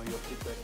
know your feedback.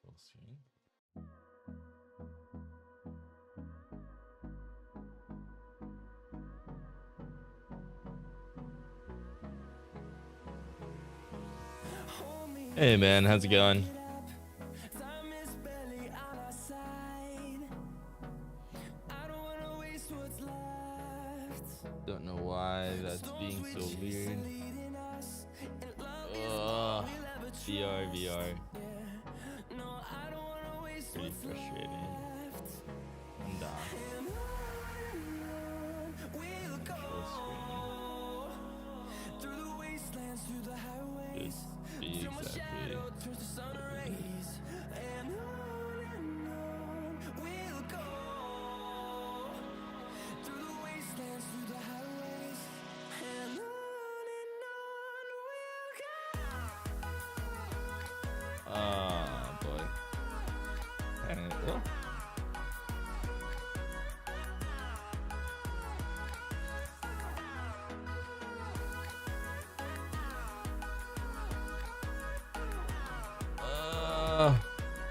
Full screen. Hey man, how's it going? Don't know why that's being so weird. Ugh, VR. Pretty frustrating. And full screen. Should be exactly what it is. Oh boy. And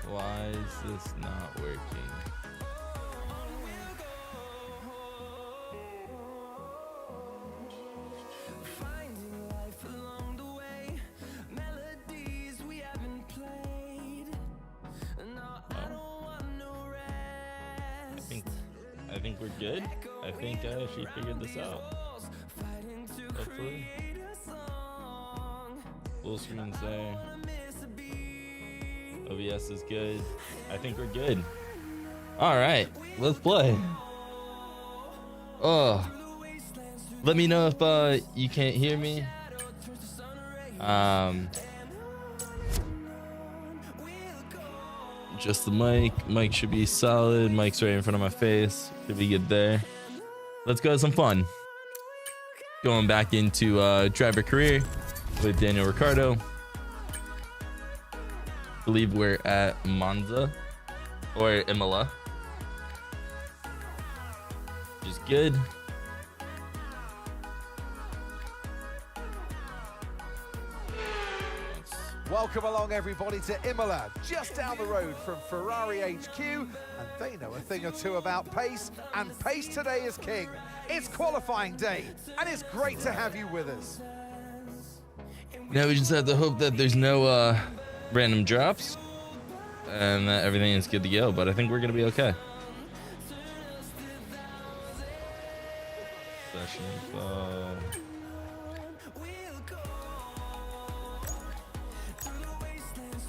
why is this not working? I think we're good. I think I actually figured this out. Hopefully. Full screen's there. OBS is good. I think we're good. Alright, let's play. Oh. Let me know if you can't hear me. Just the mic should be solid. Mic's right in front of my face, should be good there. Let's go have some fun. Going back into driver career with Daniel Ricciardo. I believe we're at Monza or Imola, which is good. Welcome along everybody to Imola, just down the road from Ferrari HQ, and they know a thing or two about pace, and pace today is king. It's qualifying day, and it's great to have you with us. Now we just have to hope that there's no random drops and that everything is good to go, but I think we're gonna be okay. Session info.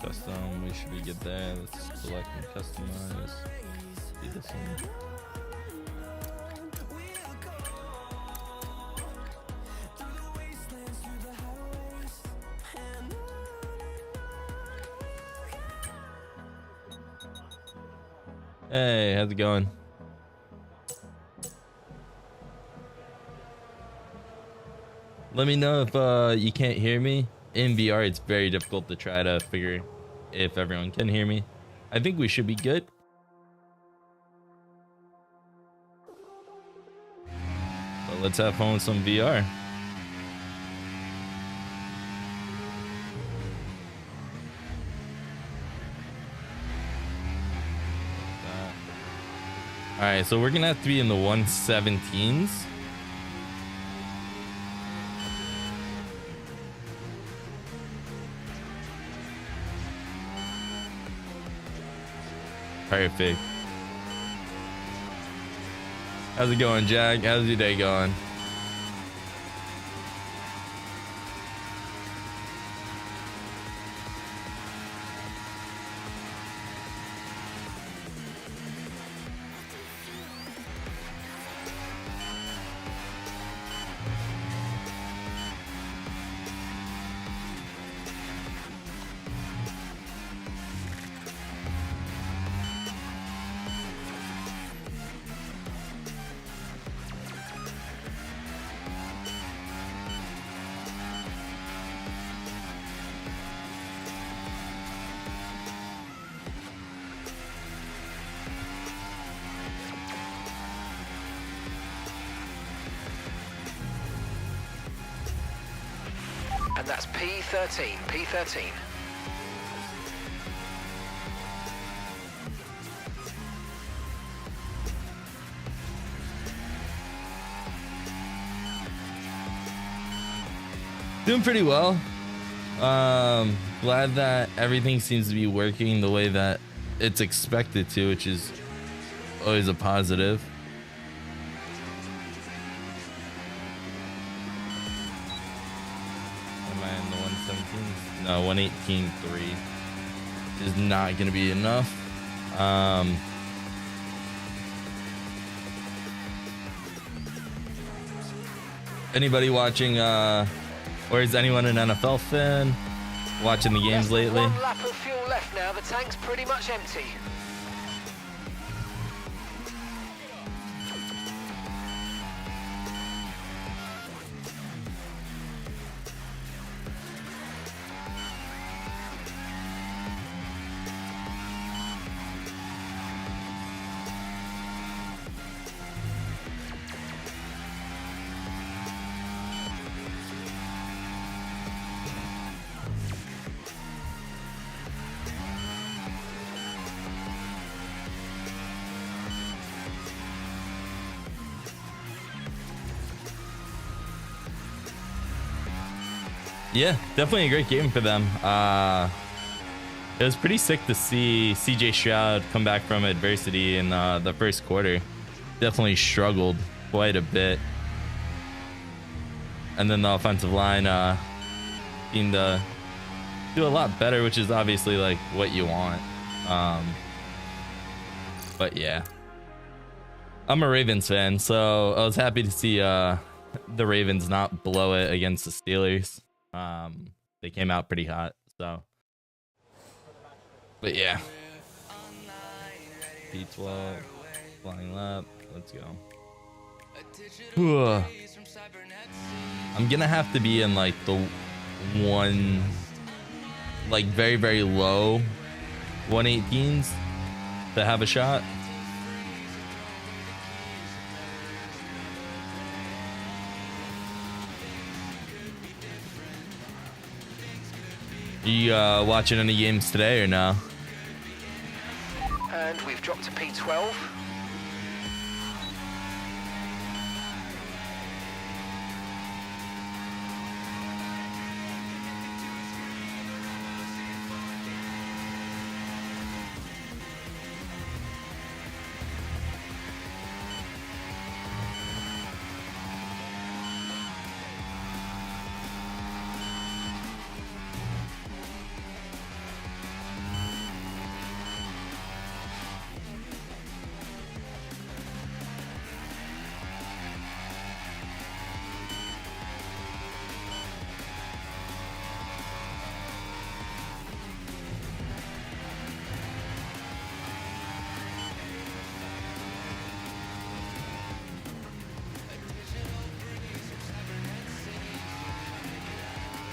Custom, we should be good there. Let's select and customize. Do this one. Hey, how's it going? Let me know if you can't hear me. In VR, it's very difficult to try to figure if everyone can hear me. I think we should be good. But let's have fun with some VR. All right, so we're gonna have to be in the 117s. Perfect. How's it going, Jack? How's your day going? And that's P13, P13. Doing pretty well. Glad that everything seems to be working the way that it's expected to, which is always a positive. Am I in the 117? No, 118.3 is not going to be enough. Anybody watching, or is anyone an NFL fan watching the games lately? One lap of fuel left now. The tank's pretty much empty. Yeah, definitely a great game for them. It was pretty sick to see CJ Stroud come back from adversity in the first quarter. Definitely struggled quite a bit. And then the offensive line seemed to do a lot better, which is obviously like what you want. But yeah, I'm a Ravens fan, so I was happy to see the Ravens not blow it against the Steelers. They came out pretty hot, so. But yeah, P12 flying lap. Let's go. I'm gonna have to be in like the one, like very, very low 118s to have a shot. You watching any games today or no? And we've dropped to P12.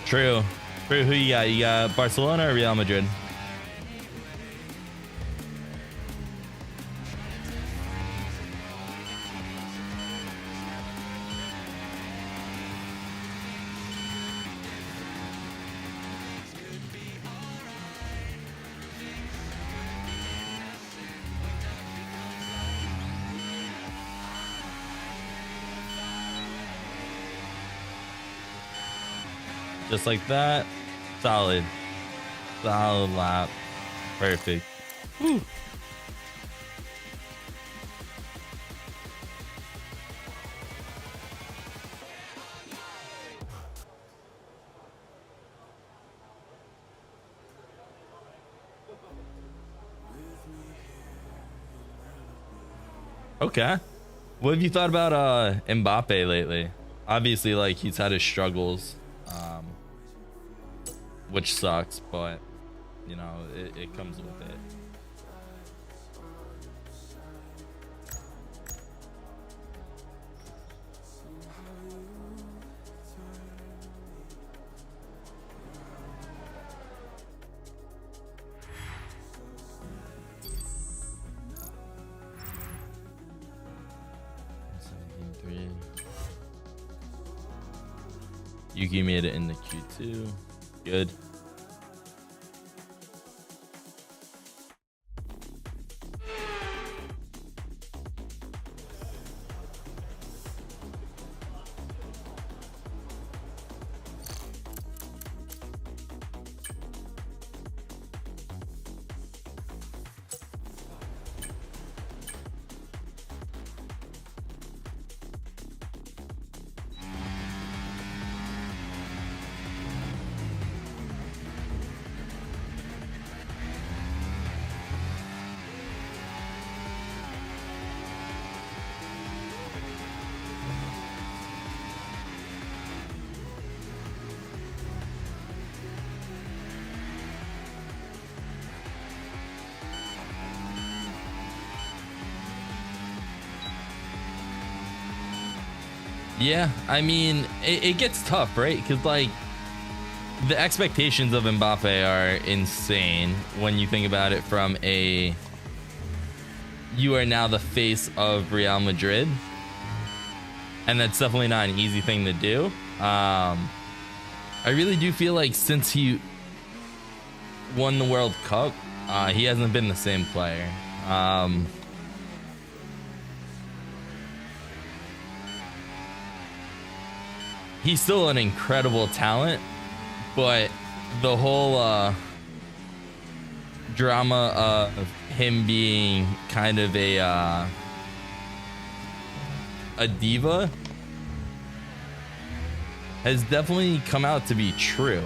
True. True. Who you got? You got Barcelona or Real Madrid? Just like that. Solid. Solid lap. Perfect. Woo. Okay. What have you thought about Mbappe lately? Obviously, like, he's had his struggles. Which sucks, but you know, it comes with it. Yuki made it in the Q2. Good. Yeah, I mean, it gets tough, right? Because, like, the expectations of Mbappe are insane when you think about it from a... You are now the face of Real Madrid. And that's definitely not an easy thing to do. I really do feel like since he won the World Cup, he hasn't been the same player. He's still an incredible talent, but the whole drama of him being kind of a diva has definitely come out to be true.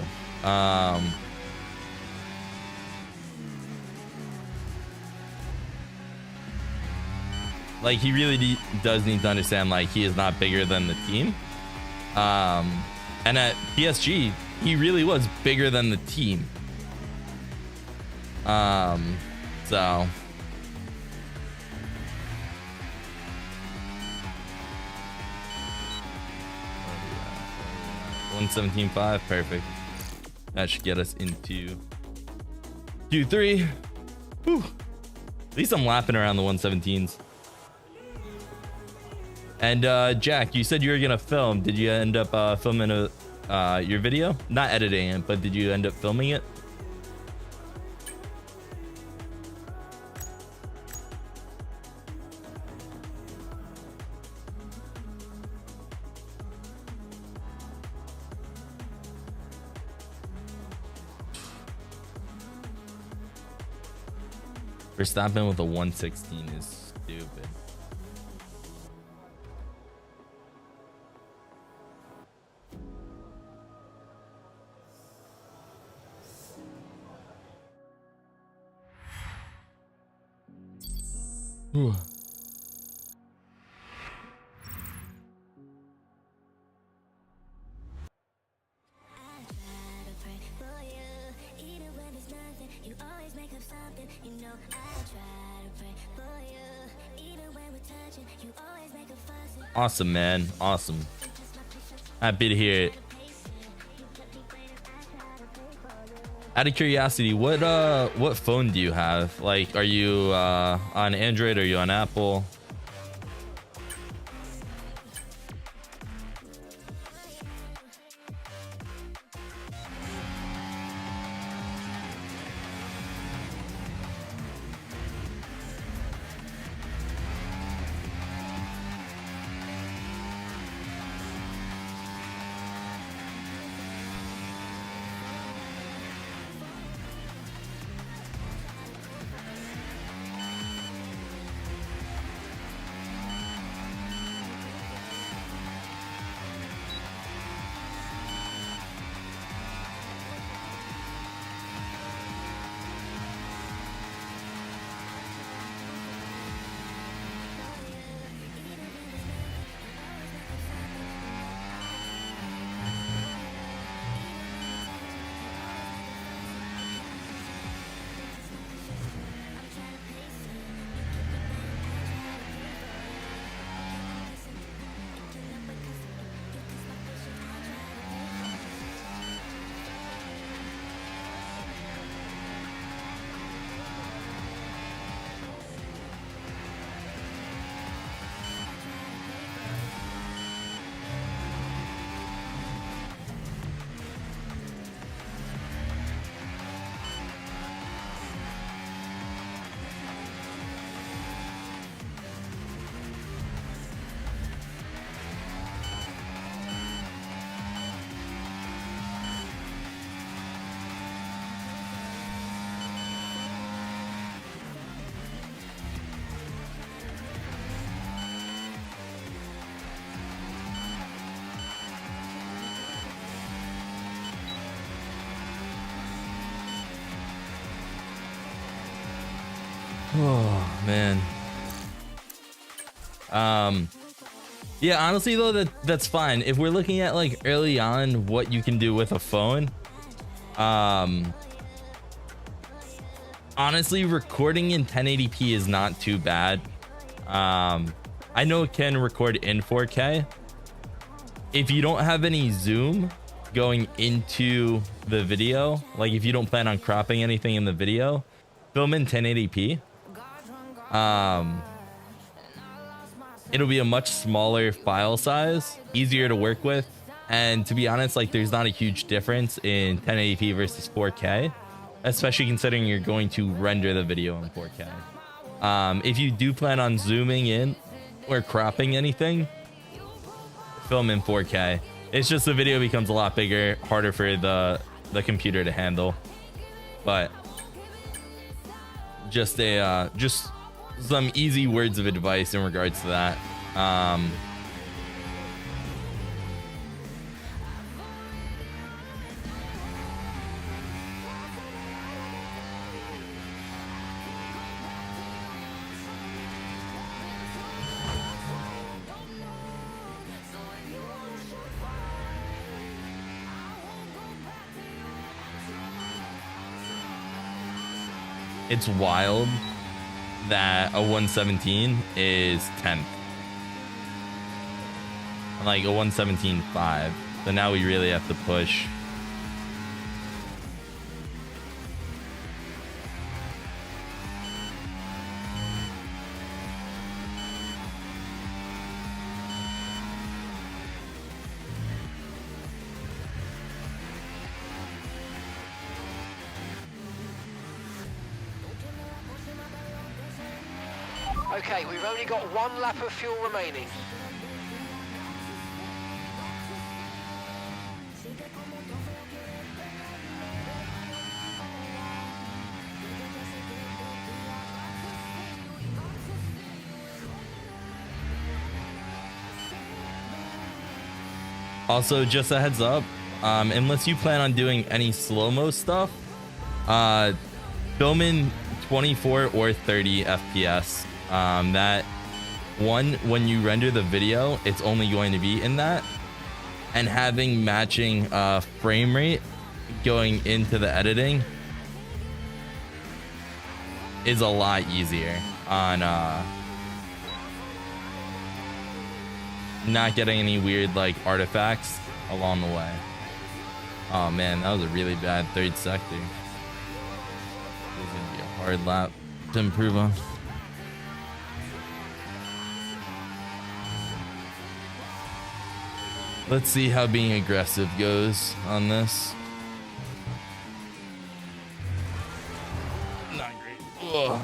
Like, he really does need to understand, like, he is not bigger than the team. And at PSG, he really was bigger than the team. So 117.5, perfect. That should get us into Q3. Whew. At least I'm lapping around the 117s. And Jack, you said you were gonna film. Did you end up filming your video? Not editing it, but did you end up filming it? Verstappen with a 116 is stupid. Ooh. Awesome, man. Awesome. Happy to hear it. Out of curiosity, what phone do you have? Like, are you on Android? Are you on Apple? Oh man. Yeah, honestly though, that's fine. If we're looking at like early on what you can do with a phone, honestly, recording in 1080p is not too bad. I know it can record in 4K. If you don't have any zoom going into the video, like if you don't plan on cropping anything in the video, film in 1080p. It'll be a much smaller file size, easier to work with, and to be honest, like there's not a huge difference in 1080p versus 4K, especially considering you're going to render the video in 4K. If you do plan on zooming in or cropping anything, film in 4K. It's just the video becomes a lot bigger, harder for the computer to handle. But just some easy words of advice in regards to that. It's wild that a 117 is 10th. Like a 117.5. So now we really have to push. Okay, we've only got 1 lap of fuel remaining. Also, just a heads up, unless you plan on doing any slow-mo stuff, film in 24 or 30 FPS. That one, when you render the video, it's only going to be in that, and having matching frame rate going into the editing is a lot easier on not getting any weird like artifacts along the way. Oh man, that was a really bad third sector. This is gonna be a hard lap to improve on. Let's see how being aggressive goes on this. Not great. Ugh.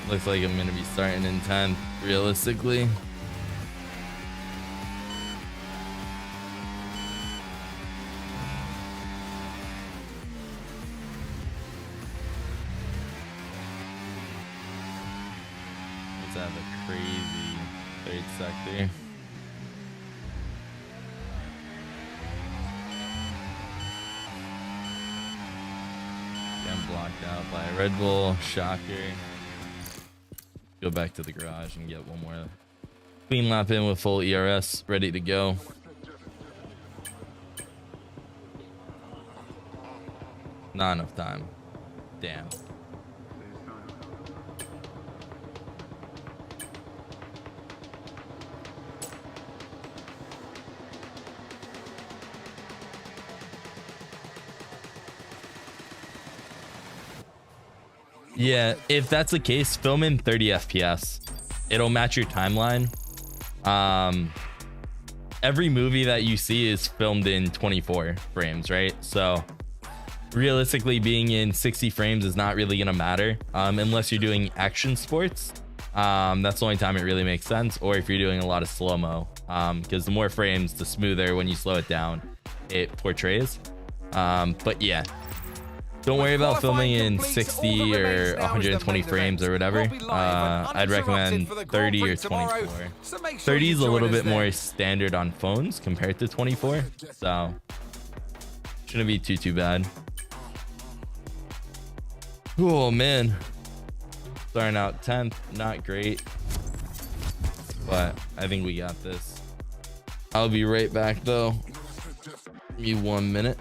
Looks like I'm gonna be starting in 10th, realistically. Let's have a crazy third sector. Getting blocked out by a Red Bull, shocker. Go back to the garage and get one more clean lap in with full ERS ready to go. Not enough time. Damn. Yeah, if that's the case, film in 30 FPS. It'll match your timeline. Every movie that you see is filmed in 24 frames, right? So realistically, being in 60 frames is not really gonna matter unless you're doing action sports. That's the only time it really makes sense, or if you're doing a lot of slow-mo, because the more frames, the smoother when you slow it down it portrays. But yeah, don't worry about filming in 60 or 120 frames or whatever. I'd recommend 30 or 24. 30 is a little bit more standard on phones compared to 24, so shouldn't be too bad. Oh man, starting out 10th, not great, but I think we got this. I'll be right back though. Give me 1 minute.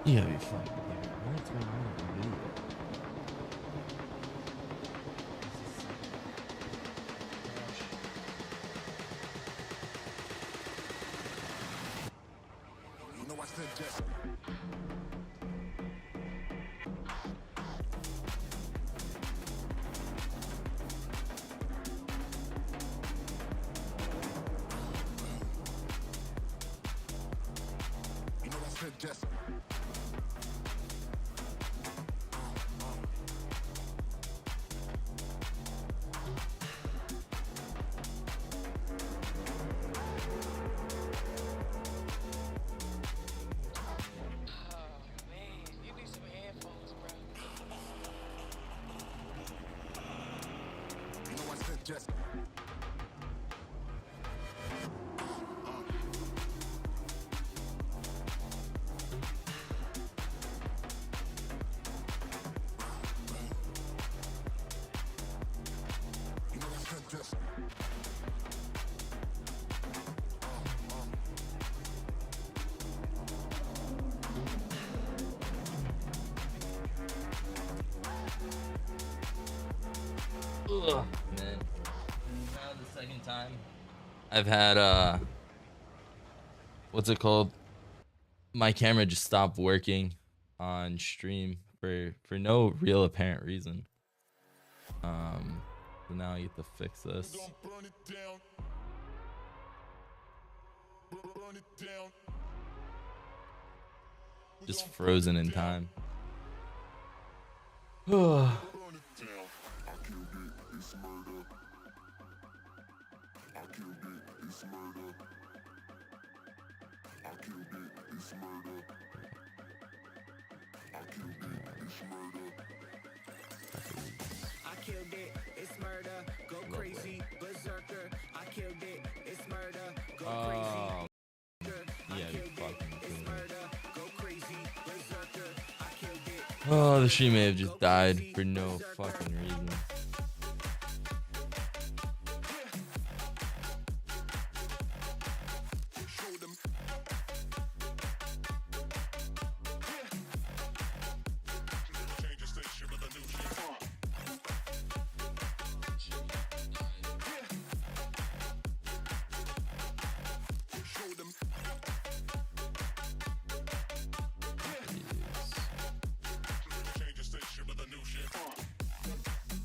You gotta be fucking kidding me. What's going on with the video? You know I said just You know I said just just Ugh, man. Now the second time I've had what's it called? My camera just stopped working on stream for no real apparent reason. So now I get to fix this. burn it down. Burn it down. Just frozen in time. Burn it down. I killed it, it's murder. I killed it, it's murder. I killed it, it's murder. I killed it, it's murder. I killed it, it's murder. Go crazy, berserker. I killed it, it's murder. Go crazy. Yeah, you fucking It's murder. Go crazy, berserker. I killed it. Oh, the stream may have just died for no fucking reason. Show them. Change the station with a new shit. Show them. Change the station with a new shit.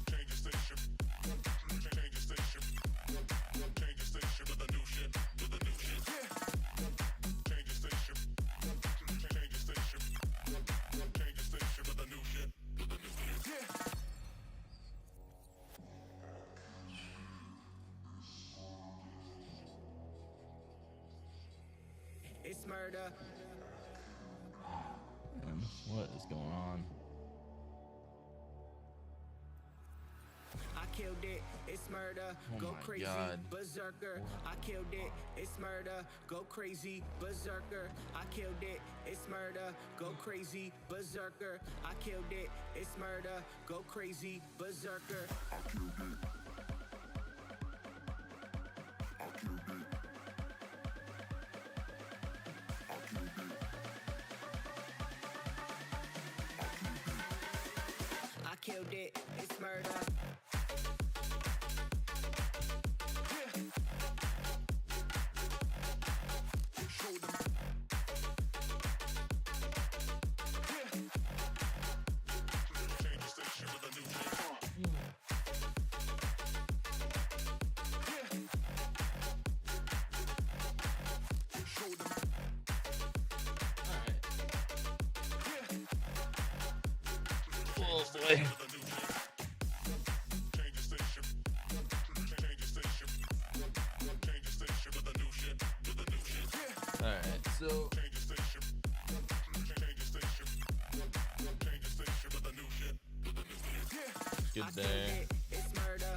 Change the station. Change the station. Change the station with a new shit. With a new shit. Change the station. Change the station. Change the station with a new shit. With a new shit. It's murder. Man, what is going on? I killed it, it's murder. Oh Go my crazy, God. berserker. I killed it, it's murder. Go crazy, berserker. I killed it, it's murder. Go crazy, berserker. I killed it, it's murder. Go crazy, berserker. I killed it. I killed it. I killed it. I killed it, it's murder. boy. All right, so good there.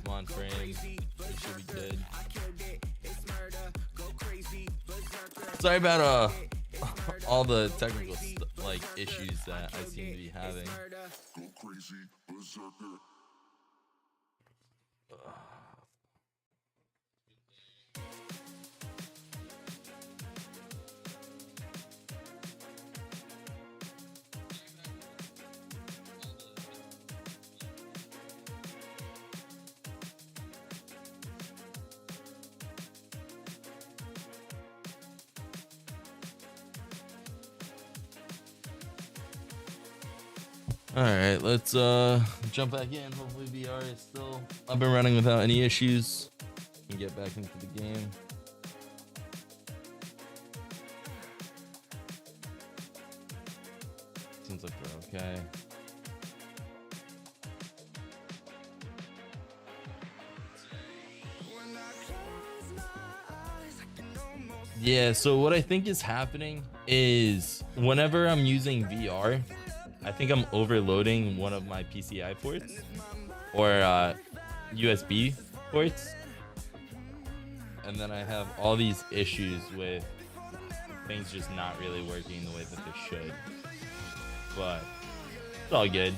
Come on, frame. We should be good. Sorry about all the technical like issues that I seem to be having. Go crazy, berserker. All right, let's jump back in. Hopefully VR is still up and running without any issues. Can get back into the game. Seems like we're okay. Yeah, so what I think is happening is whenever I'm using VR, I think I'm overloading one of my PCI ports or USB ports. And then I have all these issues with things just not really working the way that they should. But it's all good.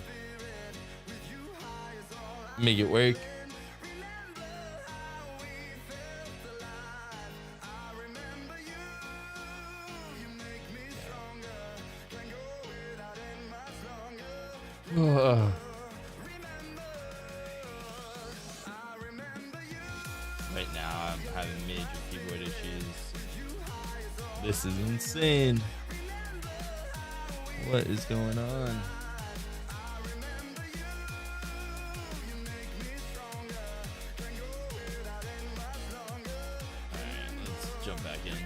Make it work. Right now I'm having major keyboard issues. This is insane. What is going on? Alright, let's jump back in.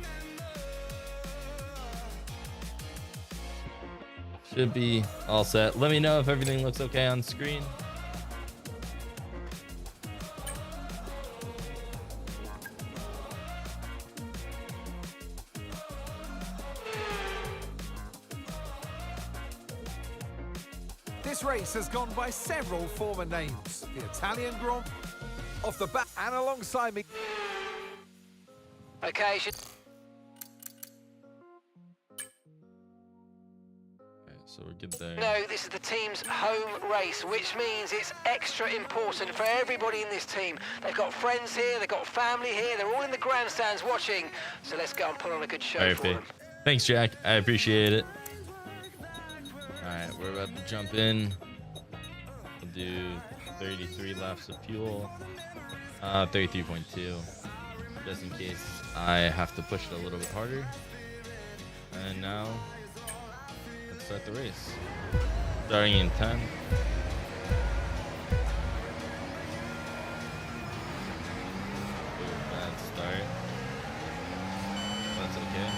Should be all set. Let me know if everything looks okay on screen. This race has gone by several former names. The Italian Grand off the back and alongside me. Okay, So we're good there. no, this is the team's home race, which means it's extra important for everybody in this team. They've got friends here, they've got family here, they're all in the grandstands watching. So let's go and put on a good show for them. Thanks, Jack. I appreciate it. All right, we're about to jump in. We'll do 33 laps of fuel. 33.2, just in case I have to push it a little bit harder. And now, let's start the race. Starting in 10. Bad start. That's okay.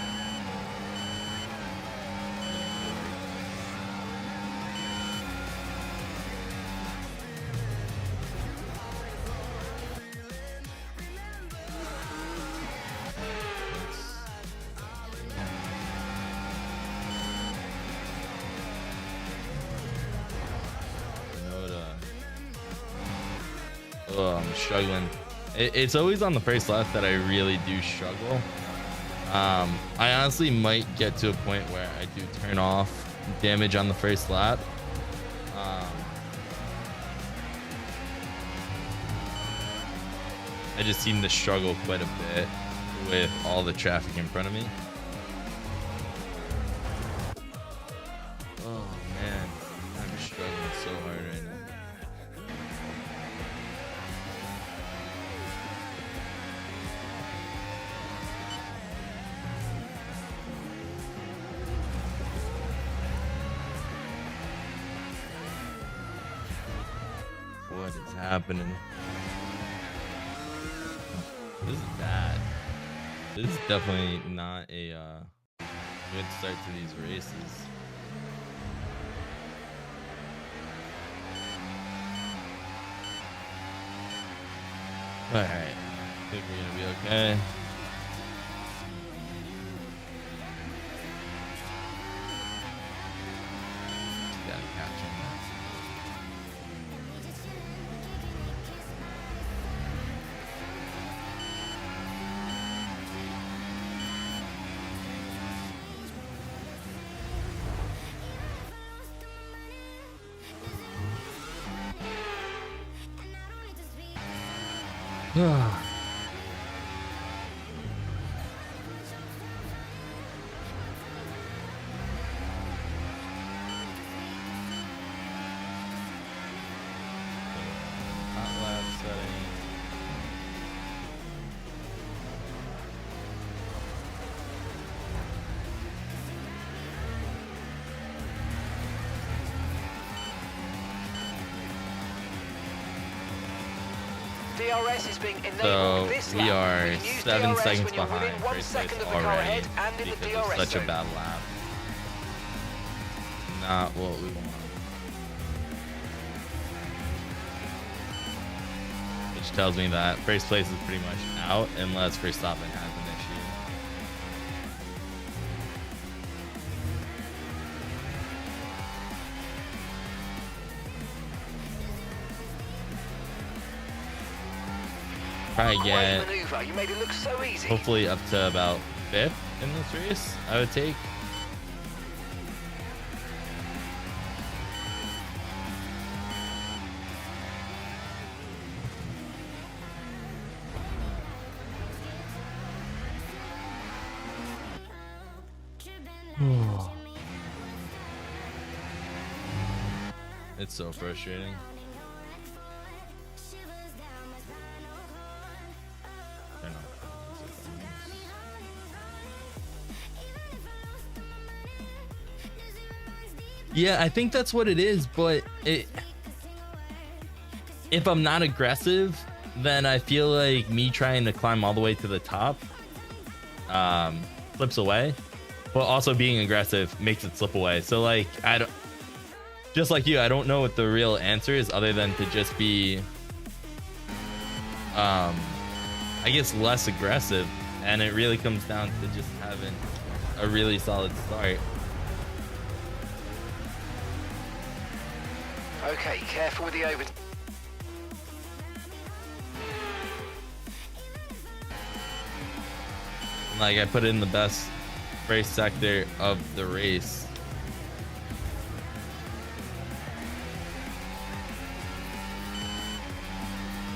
Oh, I'm struggling. It's always on the first lap that I really do struggle. I honestly might get to a point where I do turn off damage on the first lap. I just seem to struggle quite a bit with all the traffic in front of me. Oh man, I'm struggling so hard right now. What is happening? This is bad. This is definitely not a good start to these races. All right, I think we're gonna be okay. Gotta catch him. Hot lap setting. DRS is being enabled So this we lap. are You can use 7 DRS seconds when you're behind within 1 first second place of the car already ahead and in the because of DRS such a zone. bad lap. Not what we want. Which tells me that first place is pretty much out unless Verstappen has an issue. Probably Great get maneuver. You made it look so easy. hopefully up to about 5th in this race, I would take. It's so frustrating. Turn off. Yeah, I think that's what it is, but if I'm not aggressive, then I feel like me trying to climb all the way to the top slips away, but also being aggressive makes it slip away. So like, I don't, just like you, I don't know what the real answer is other than to just be I guess less aggressive, and it really comes down to just having a really solid start. Okay, careful with the over. Like, I put in the best race sector of the race.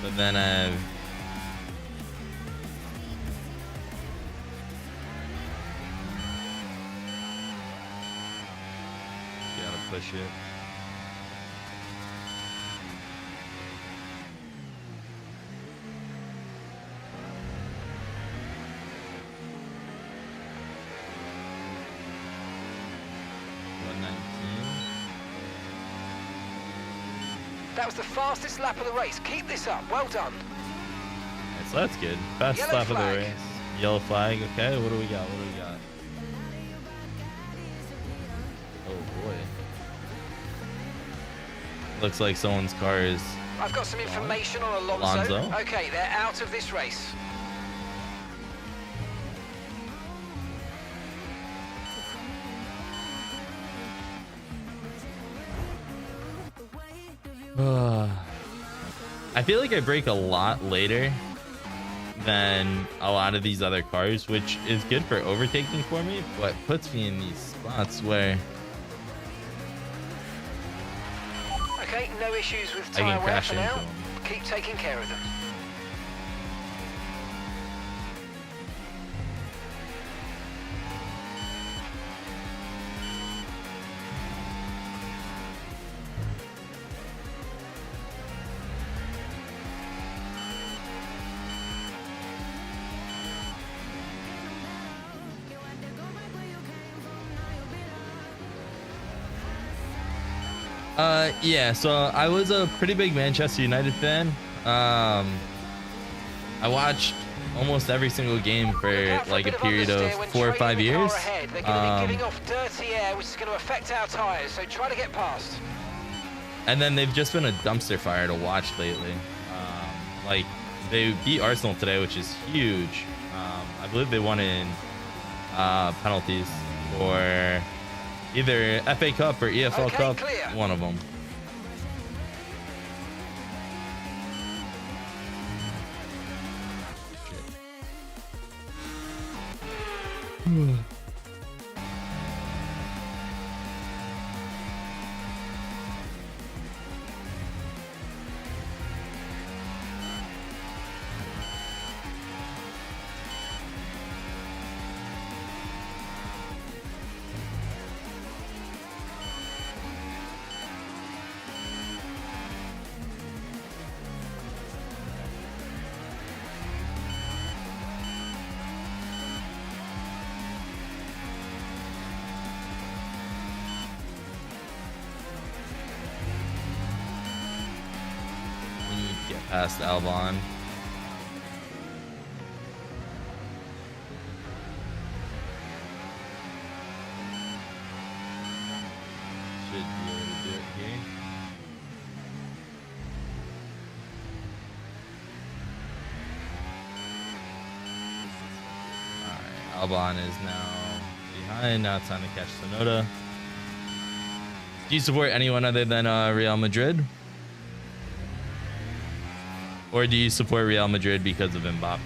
But then I've gotta push it. That was the fastest lap of the race. Keep this up. Well done. Right, so that's good. Fast Yellow lap of the flag. race. Yellow flag. Okay, what do we got? What do we got? Oh boy. Looks like someone's car is. I've got some information on Alonso. Alonso. Okay, they're out of this race. I feel like I brake a lot later than a lot of these other cars, which is good for overtaking for me, but puts me in these spots where Okay, no issues with I can tyre wear crash for into now. them. Keep taking care of them. Yeah, so I was a pretty big Manchester United fan. I watched almost every single game for like a period of 4 or 5 years. They're going to be giving off dirty air, which is going to affect our tyres, so try to get past. And then they've just been a dumpster fire to watch lately. Like They beat Arsenal today, which is huge. I believe they won in penalties for either FA Cup or EFL Cup, clear. one of them. Get past Albon. Should be able to do it here. Alright, Albon is now behind. Now it's time to catch Tsunoda. Do you support anyone other than Real Madrid? Or do you support Real Madrid because of Mbappe?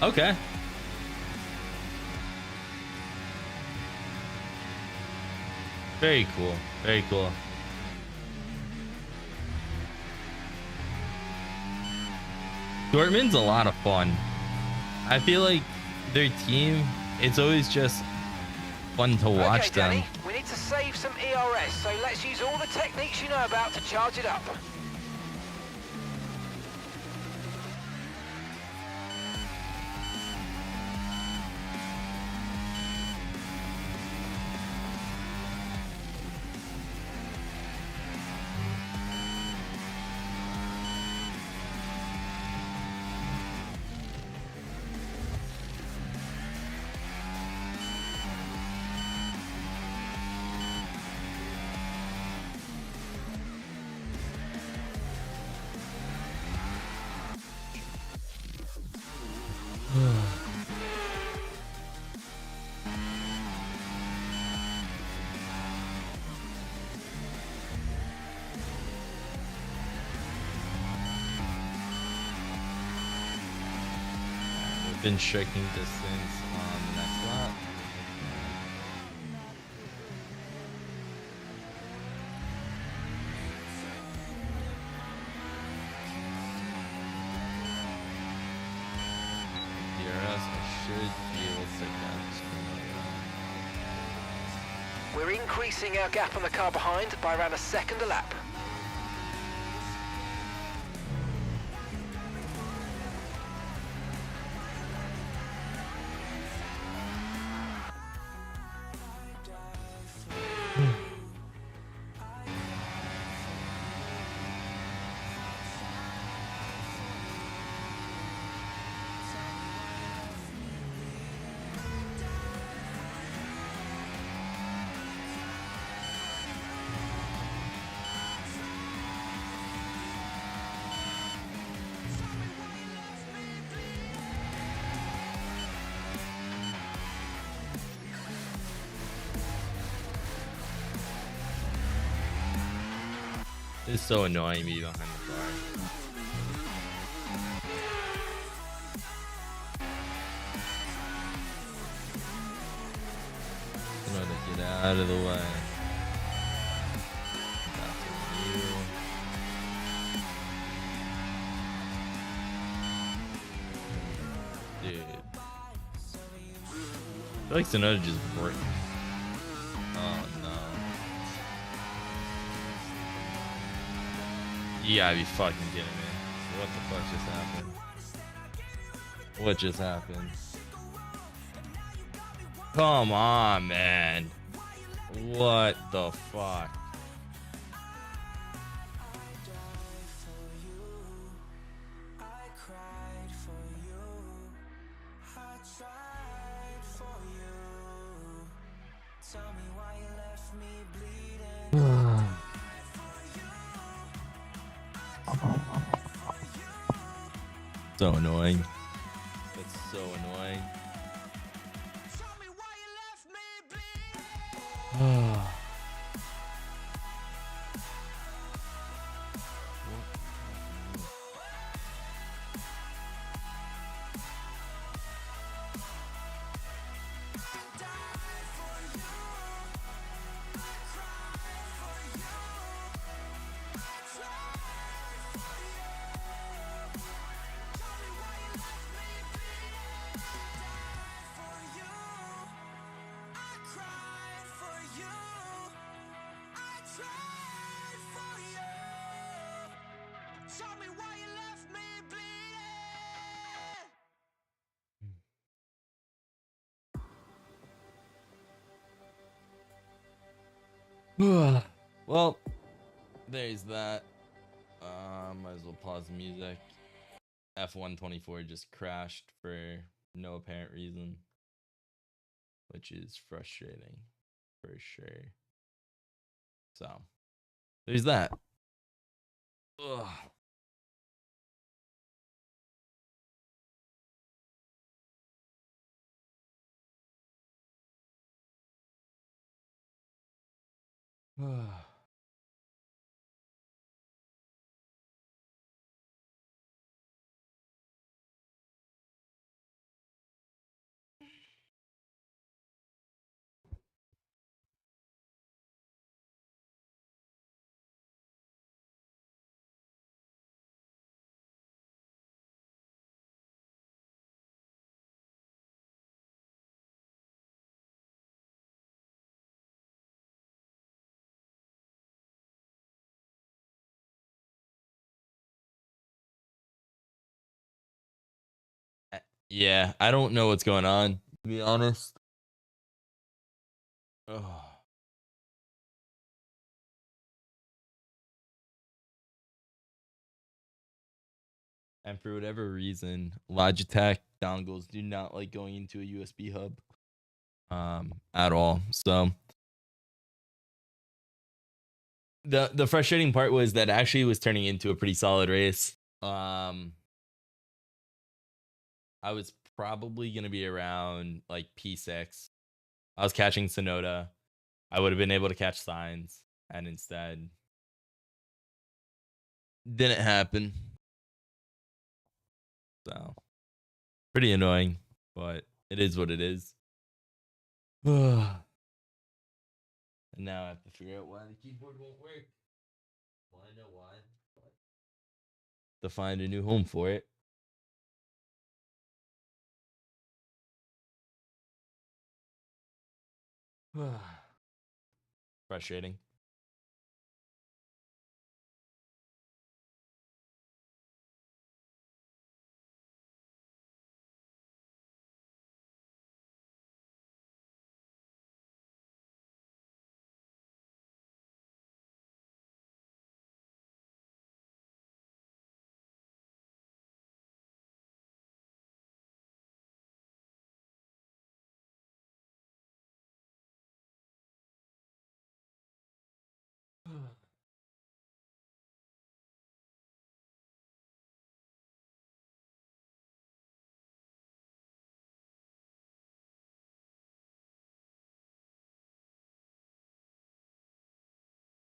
Okay. Very cool. Very cool. Dortmund's a lot of fun. I feel like their team, it's always just fun to watch Okay, Danny, them. we need to save some ERS, so let's use all the techniques you know about to charge it up. Within striking distance on the next lap. DRS, I should be able to take that. We're increasing our gap on the car behind by around a second a lap. It's so annoying me behind the car. In order to get out of the way. That's on you. Dude. I feel like Sonoda just broke. Oh no. You gotta be fucking kidding me. What the fuck just happened? What just happened? Come on, man. What the fuck? So annoying. That's so annoying. Well, there's that. Might as well pause the music. F124 just crashed for no apparent reason, which is frustrating for sure. So, there's that. Ugh. Yeah, I don't know what's going on, to be honest. Ugh. And for whatever reason, Logitech dongles do not like going into a USB hub at all. So the frustrating part was that actually was turning into a pretty solid race. I was probably gonna be around like P6. I was catching Sonoda. I would have been able to catch Signs, and instead didn't happen. So pretty annoying, but it is what it is. And now I have to figure out why the keyboard won't work. Well, I know why, but to find a new home for it. Frustrating.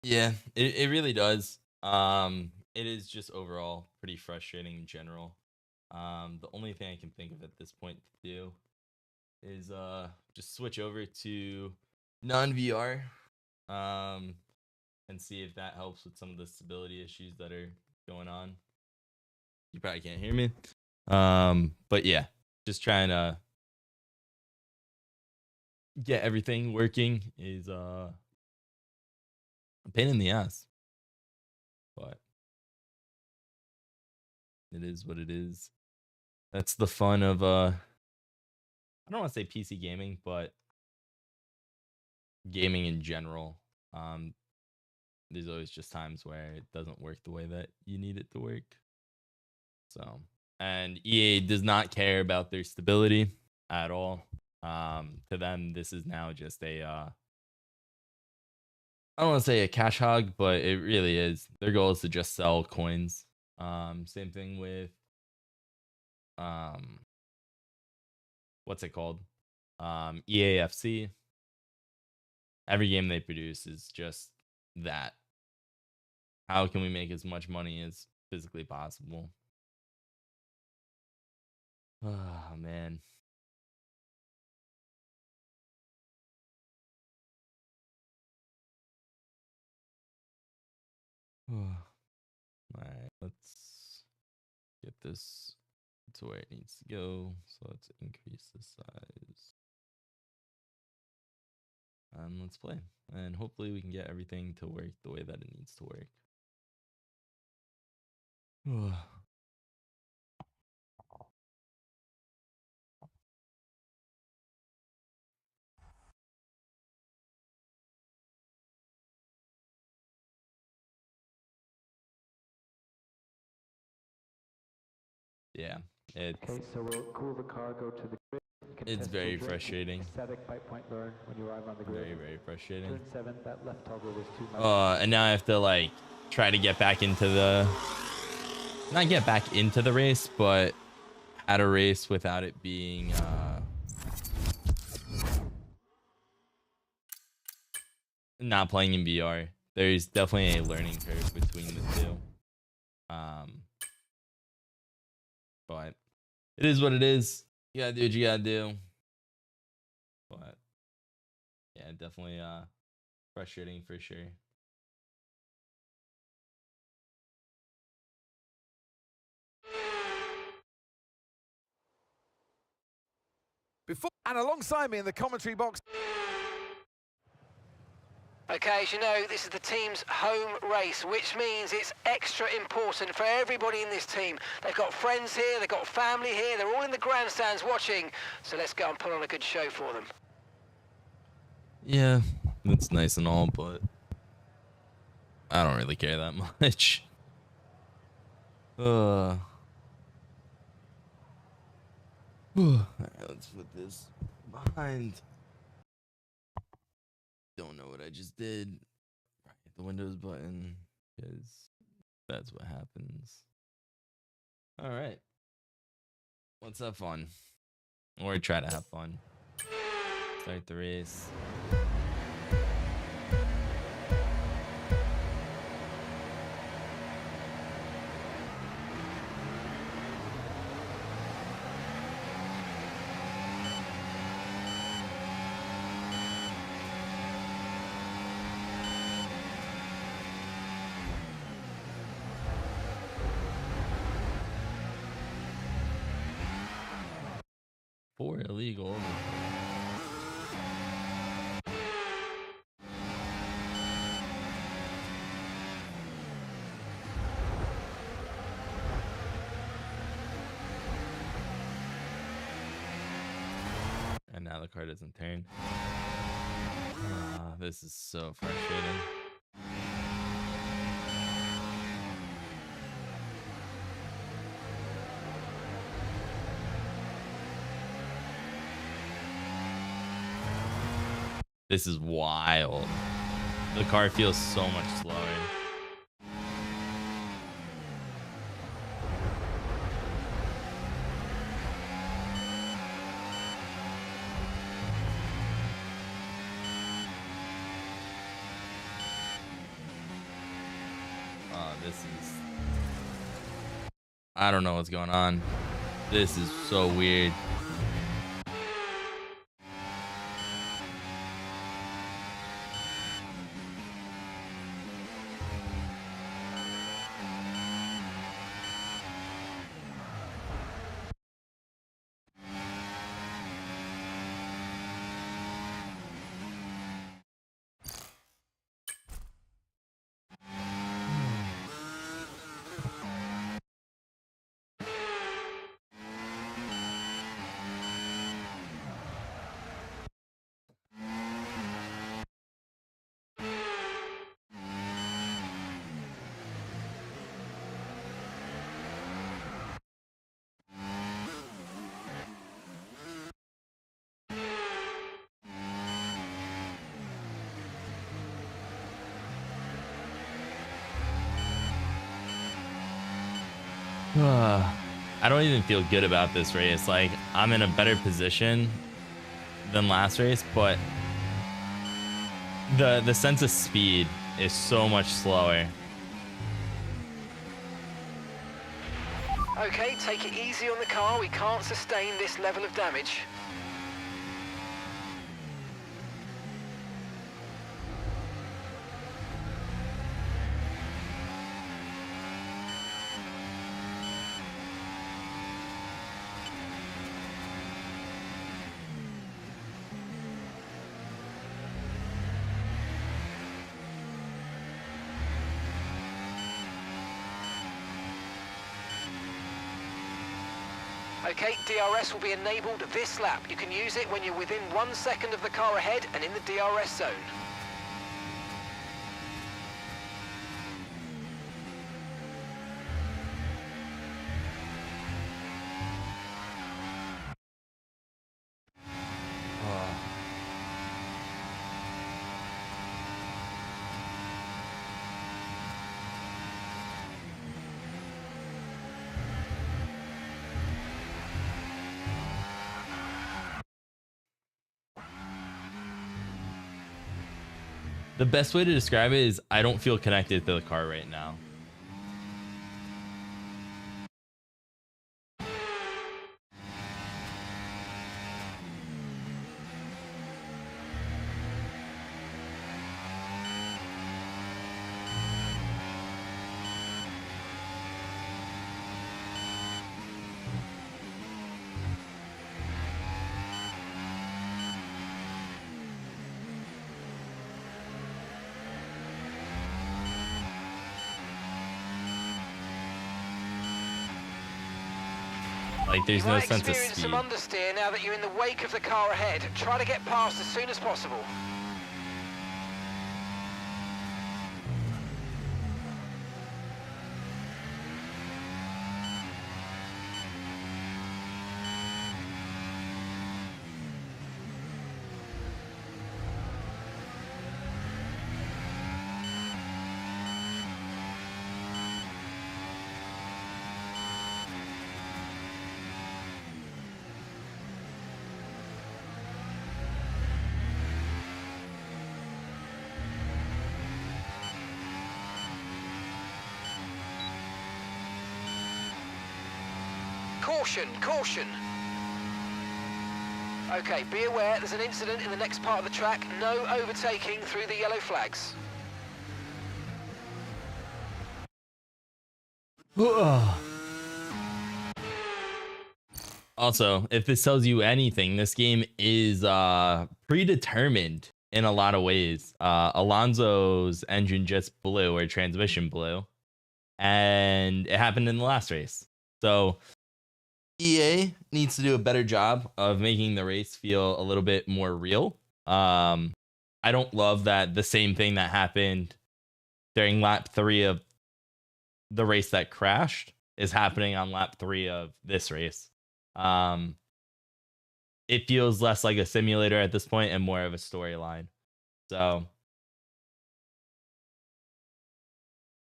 Yeah, it really does. It is just overall pretty frustrating in general. The only thing I can think of at this point to do is just switch over to non-VR, and see if that helps with some of the stability issues that are going on. You probably can't hear me. But yeah, just trying to get everything working is a pain in the ass. But it is what it is. That's the fun of I don't want to say PC gaming, but gaming in general. There's always just times where it doesn't work the way that you need it to work. So, and EA does not care about their stability at all. To them, this is now just a I don't want to say a cash hog, but it really is. Their goal is to just sell coins. Same thing with what's it called? EAFC. Every game they produce is just that. How can we make as much money as physically possible? Oh man. All right, let's get this to where it needs to go. So let's increase the size. And let's play. And hopefully we can get everything to work the way that it needs to work. Yeah, it's Okay, so we'll cool the car, go to the grid. You can it's test very your drift. frustrating. Static pipe point learn when you arrive on the grid. Very frustrating. Turn 7, that left toggle was too much. And now I have to like try to get back into the not get back into the race, but at a race without it being not playing in VR. There's definitely a learning curve between the two. But it is what it is. You gotta do what you gotta do. But yeah, definitely frustrating for sure. And alongside me in the commentary box. Okay, as you know, this is the team's home race, which means it's extra important for everybody in this team. They've got friends here, they've got family here, they're all in the grandstands watching. So let's go and put on a good show for them. Yeah, that's nice and all, but I don't really care that much. Alright, let's put this behind. Don't know what I just did. Right, hit the Windows button, because that's what happens. Alright. Let's have fun. Or try to have fun. Start the race. For illegal. And now the car doesn't turn. This is so frustrating. This is wild. The car feels so much slower. This is... I don't know what's going on. This is so weird. I don't even feel good about this race. Like, I'm in a better position than last race, but the sense of speed is so much slower. Okay, take it easy on the car. We can't sustain this level of damage. Okay, DRS will be enabled this lap. You can use it when you're within 1 second of the car ahead and in the DRS zone. The best way to describe it is I don't feel connected to the car right now. Like, there's no sense of Experience speed. some understeer now that you're in the wake of the car ahead. Try to get past as soon as possible. Caution, caution. Okay, be aware there's an incident in the next part of the track. No overtaking through the yellow flags. Also, if this tells you anything, this game is predetermined in a lot of ways. Alonso's engine just blew, or transmission blew, and it happened in the last race. So EA needs to do a better job of making the race feel a little bit more real. I don't love that the same thing that happened during lap 3 of the race that crashed is happening on lap 3 of this race. It feels less like a simulator at this point and more of a storyline. So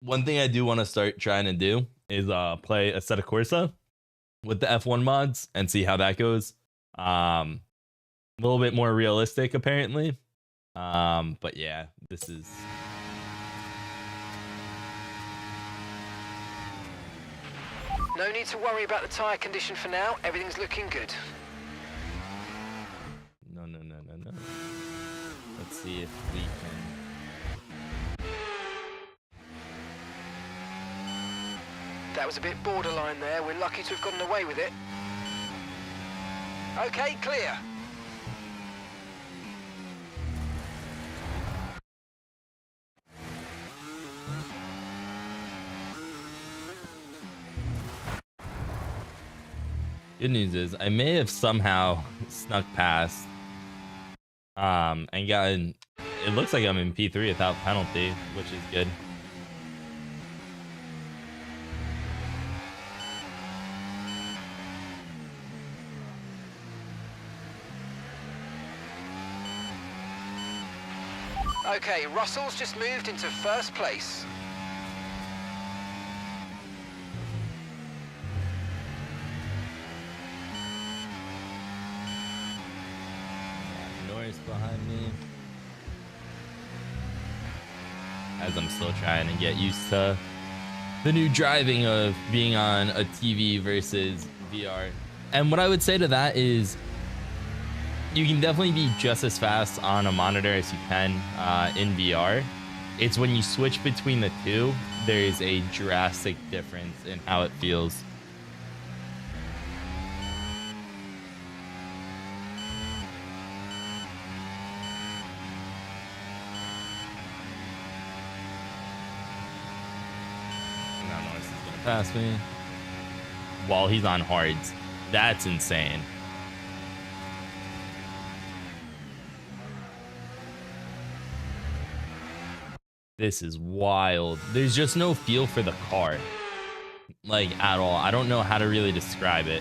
one thing I do want to start trying to do is play Assetto Corsa with the F1 mods and see how that goes. A little bit more realistic, apparently. But yeah, this is No need to worry about the tyre condition for now. Everything's looking good. No. Let's see if we can. That was a bit borderline there. We're lucky to have gotten away with it. Okay, clear. Good news is I may have somehow snuck past and gotten, it looks like I'm in P3 without penalty, which is good. Okay, Russell's just moved into first place. Norris behind me. As I'm still trying to get used to the new driving of being on a TV versus VR. And what I would say to that is you can definitely be just as fast on a monitor as you can in VR. It's when you switch between the two, there's a drastic difference in how it feels. Now Norris is gonna pass me while he's on hards. That's insane. This is wild. There's just no feel for the car, like, at all. I don't know how to really describe it.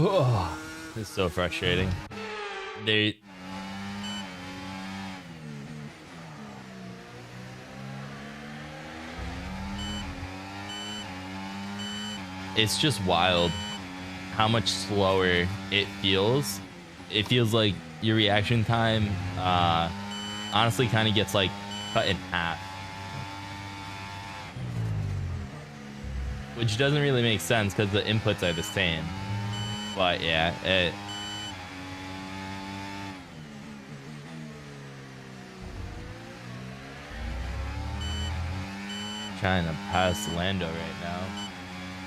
Oh, it's so frustrating. It's just wild how much slower it feels. It feels like your reaction time honestly kind of gets like cut in half, which doesn't really make sense because the inputs are the same. But yeah, trying to pass Lando right now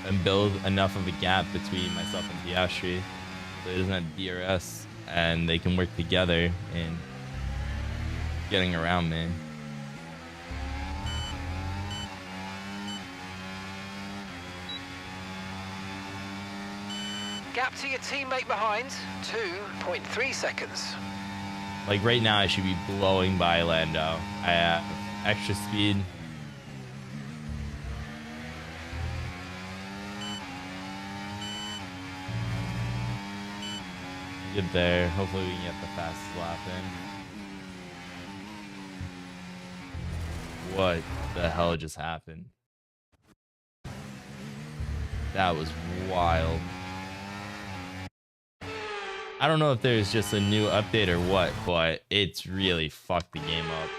and build enough of a gap between myself and Piastri so he doesn't have DRS and they can work together in getting around me. Gap to your teammate behind, 2.3 seconds. Like right now I should be blowing by Lando. I have extra speed. Good there. Hopefully we can get the fastest lap in. What the hell just happened? That was wild. I don't know if there's just a new update or what, but it's really fucked the game up.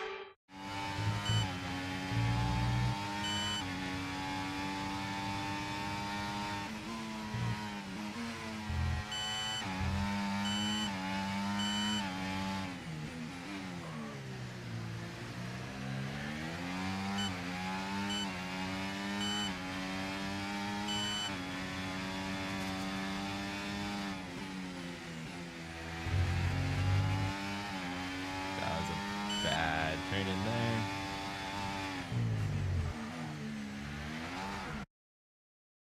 Bad turn in there.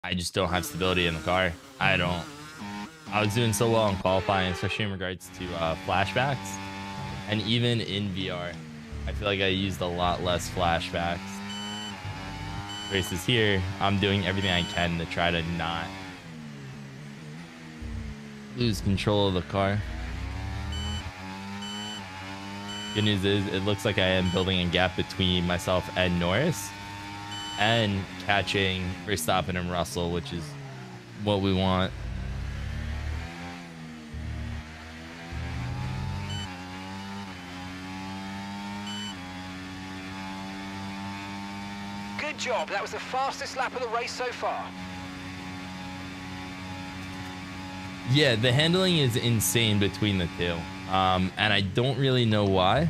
I just don't have stability in the car. I was doing so well in qualifying, especially in regards to flashbacks, and even in VR I feel like I used a lot less flashbacks versus here I'm doing everything I can to try to not lose control of the car. Good news is it looks like I am building a gap between myself and Norris and catching Verstappen and Russell, which is what we want. Good job. That was the fastest lap of the race so far. Yeah, the handling is insane between the two. And I don't really know why.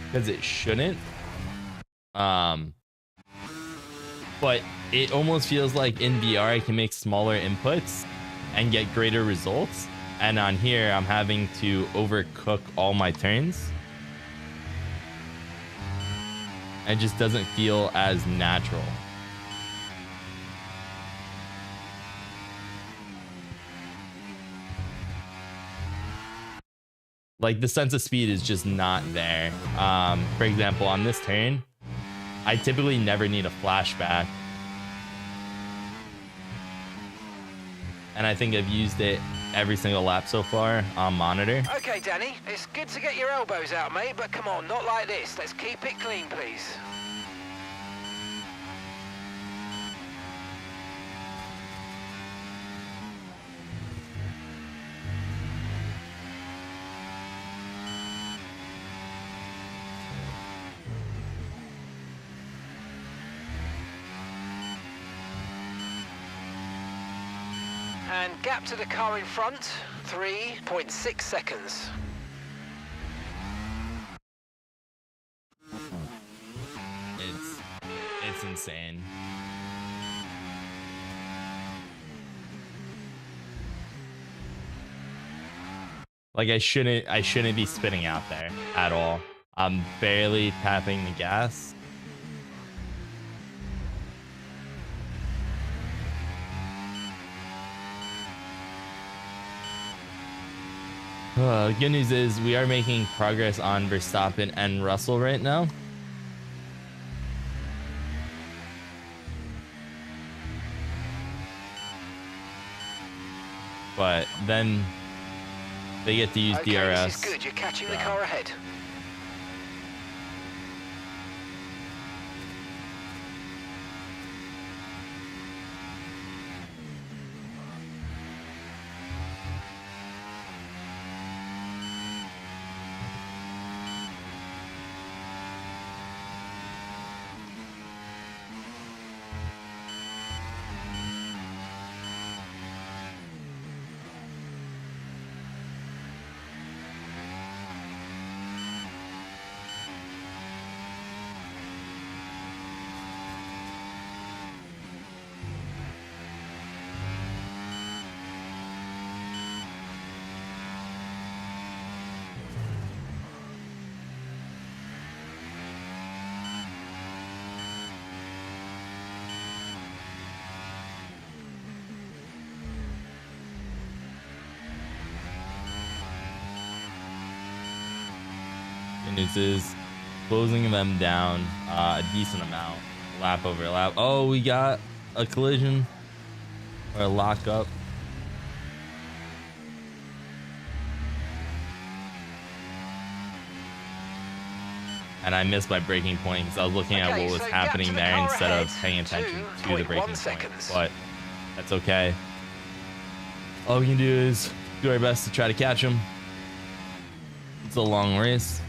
Because it shouldn't. But it almost feels like in VR I can make smaller inputs and get greater results. And on here I'm having to overcook all my turns. It just doesn't feel as natural. Like the sense of speed is just not there. For example, on this turn, I typically never need a flashback. And I think I've used it every single lap so far on monitor. Okay, Danny, it's good to get your elbows out, mate, but come on, not like this. Let's keep it clean, please. And gap to the car in front, 3.6 seconds. It's insane. Like I shouldn't be spinning out there at all. I'm barely tapping the gas. The good news is we are making progress on Verstappen and Russell right now. But then they get to use Okay, DRS. this is good. You're catching the car ahead. News is closing them down a decent amount, lap over lap. Oh, we got a collision or a lockup. And I missed my braking point because I was looking at what was happening there instead of paying attention to the braking point. But that's okay. All we can do is do our best to try to catch him. It's a long race.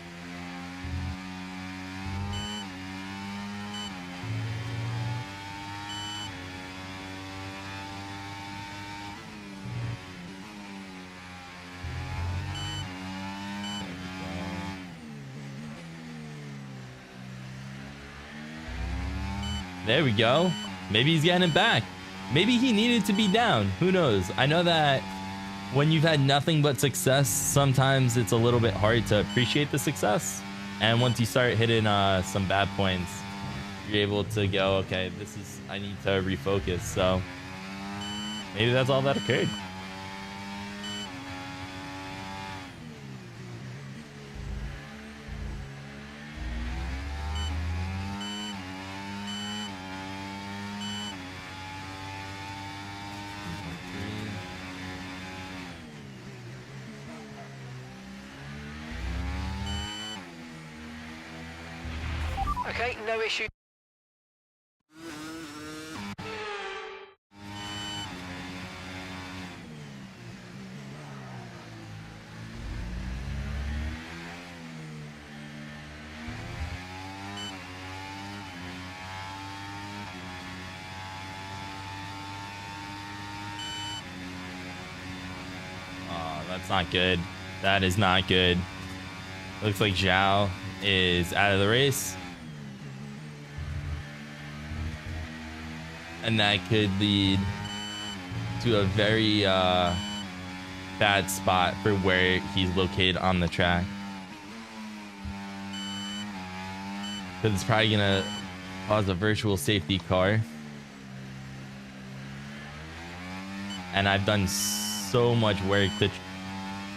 There we go. Maybe he's getting it back. Maybe he needed to be down. Who knows? I know that when you've had nothing but success, sometimes it's a little bit hard to appreciate the success. And once you start hitting some bad points, you're able to go, okay, I need to refocus. So maybe that's all that occurred. Okay, no issue. Oh, that's not good. That is not good. Looks like Zhao is out of the race. And that could lead to a very bad spot for where he's located on the track. Because it's probably going to cause a virtual safety car. And I've done so much work to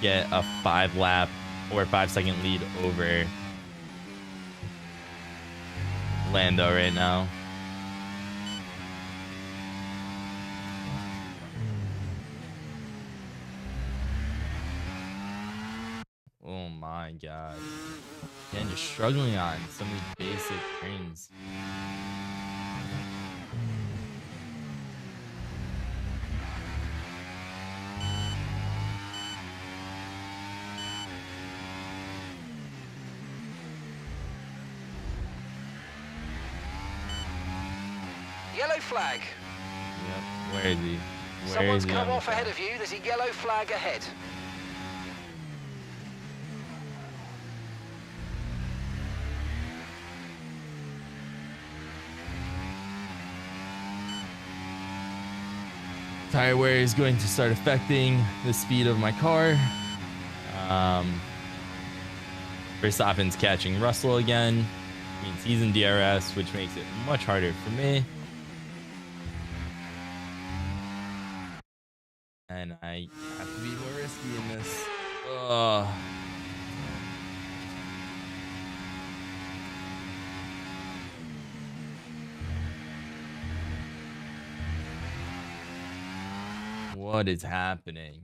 get a 5-lap or 5-second lead over Lando right now. Oh my god. Man, just struggling on some of these basic turns. Yellow flag. Yep. Where is he? Where Someone's is he come on off the ahead track? of you. There's a yellow flag ahead. Tire wear is going to start affecting the speed of my car. Verstappen's catching Russell again. Means he's in DRS, which makes it much harder for me. And I have to be more risky in this. Ugh. What is happening?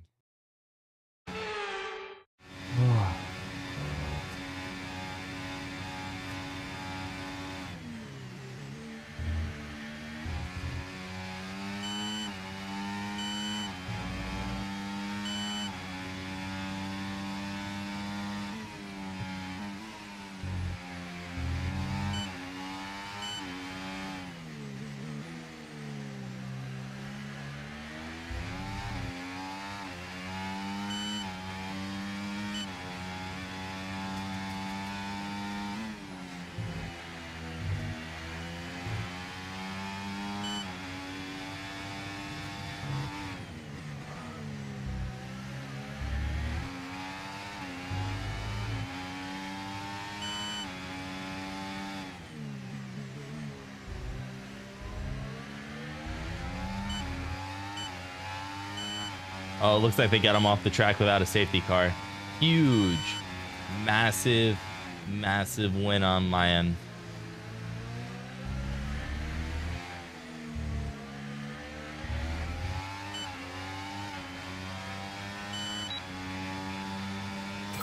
Oh, it looks like they got him off the track without a safety car. Huge, massive, massive win on my end.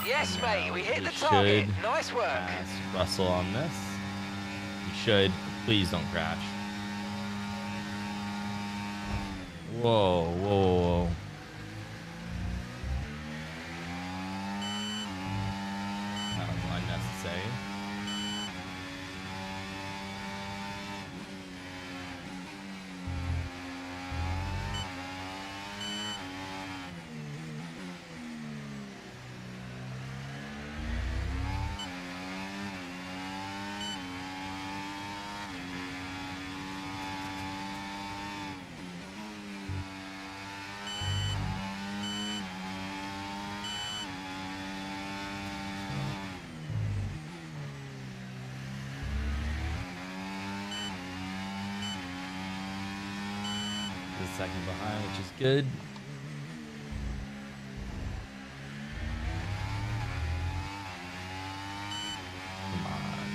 Yes, mate, we hit the should target. Nice work. pass Russell on this. We should. Please don't crash. Whoa, whoa, whoa. That was unnecessary. The second behind, which is good. Come on.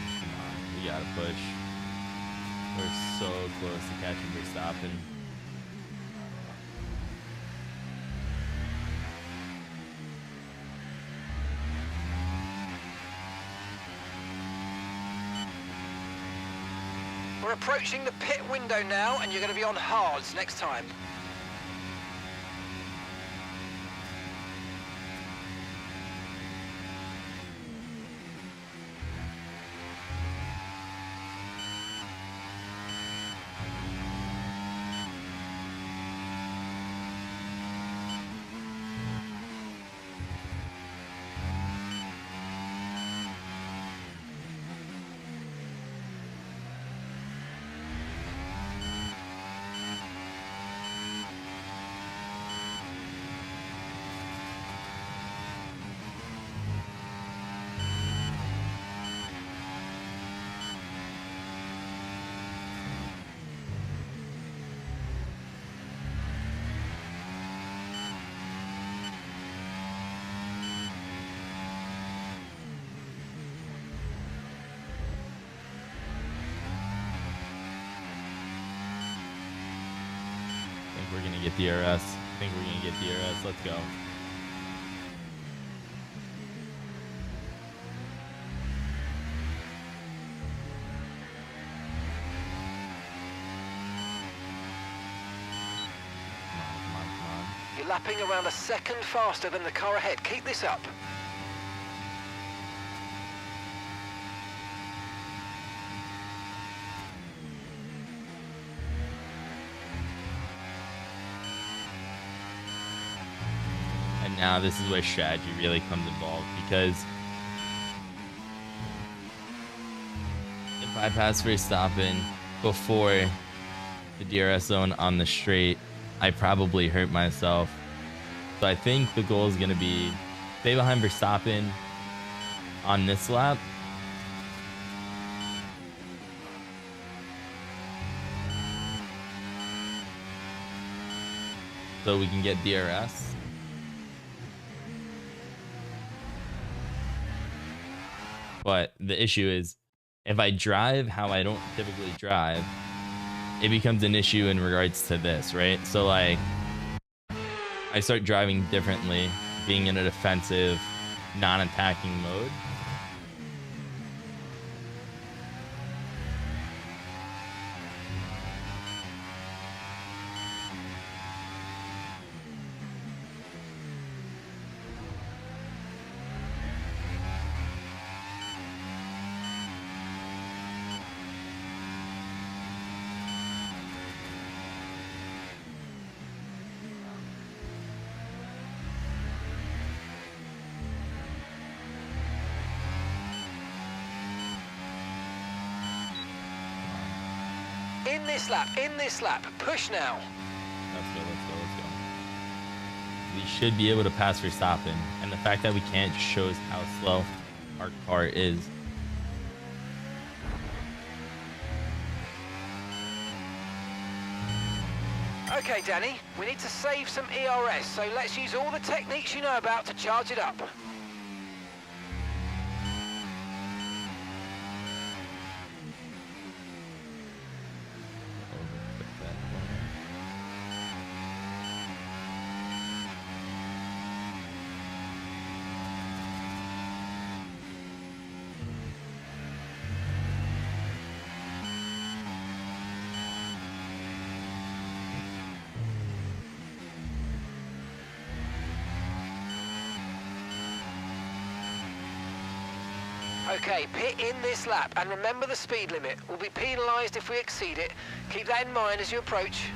We gotta push. We're so close to catching Verstappen. We're approaching the pit window now, and you're going to be on hards next time. We're gonna get DRS. I think we're gonna get DRS. Let's go. Come on. You're lapping around a second faster than the car ahead. Keep this up. And now this is where strategy really comes involved, because if I pass Verstappen before the DRS zone on the straight, I probably hurt myself. So I think the goal is going to be stay behind Verstappen on this lap. So we can get DRS. But the issue is, if I drive how I don't typically drive, it becomes an issue in regards to this, right? So like, I start driving differently, being in a defensive, non-attacking mode. In this lap, push now. Let's go. We should be able to pass Verstappen, and the fact that we can't just shows how slow our car is. Okay, Danny, we need to save some ERS, so let's use all the techniques you know about to charge it up. Okay, pit in this lap, and remember the speed limit. We'll be penalised if we exceed it. Keep that in mind as you approach.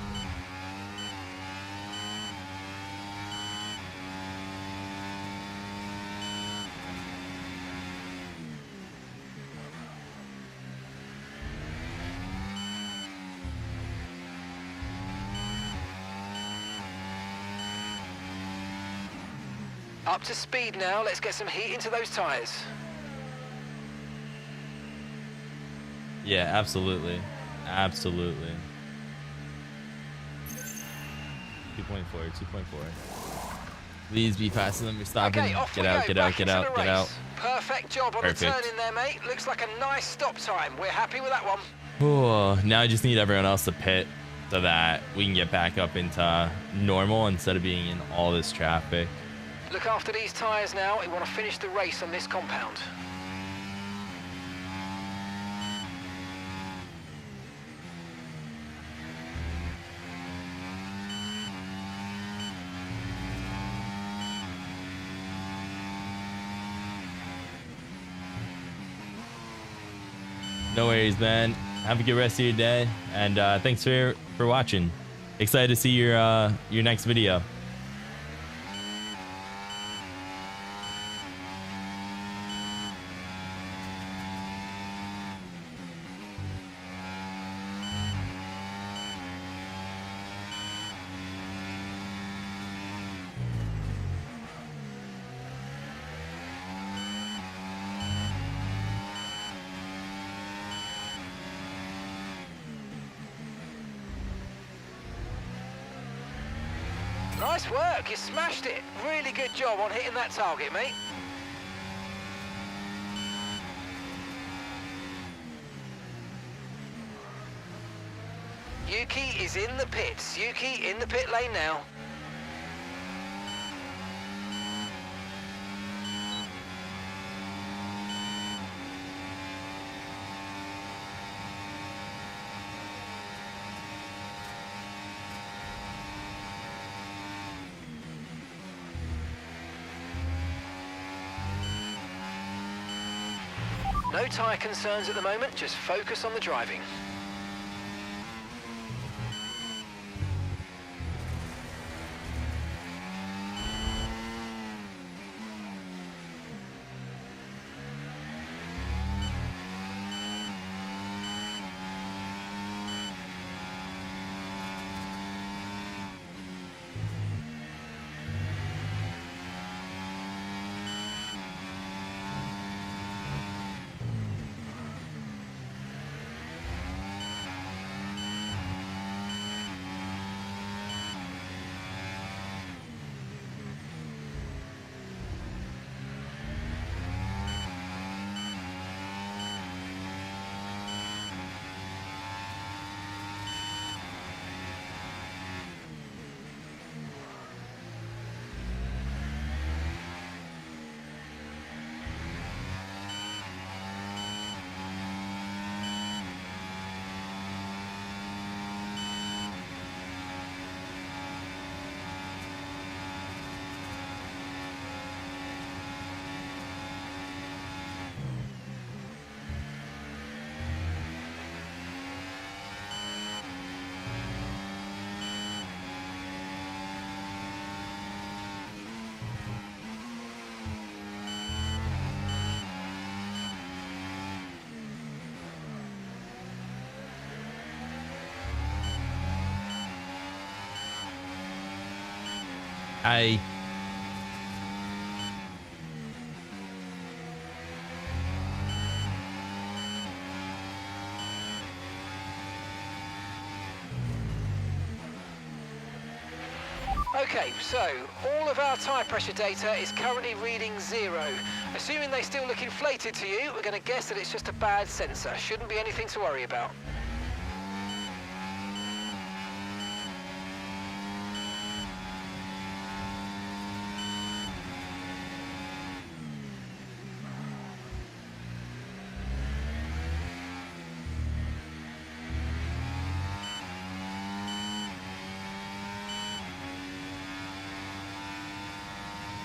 Up to speed now, let's get some heat into those tyres. Yeah, absolutely. 2.4. Please be faster than Verstappen. Okay, off Get we out, go, get back out, get into out, the get out. race. Perfect job on Perfect. the turn in there, mate. Looks like a nice stop time. We're happy with that one. Oh, now I just need everyone else to pit so that we can get back up into normal instead of being in all this traffic. Look after these tyres now. We want to finish the race on this compound. No worries, man. Have a good rest of your day, and thanks for watching. Excited to see your next video. Nice work, you smashed it. Really good job on hitting that target, mate. Yuki is in the pits. Yuki in the pit lane now. No tyre concerns at the moment, just focus on the driving. Okay, so all of our tyre pressure data is currently reading 0. Assuming they still look inflated to you, we're going to guess that it's just a bad sensor. Shouldn't be anything to worry about.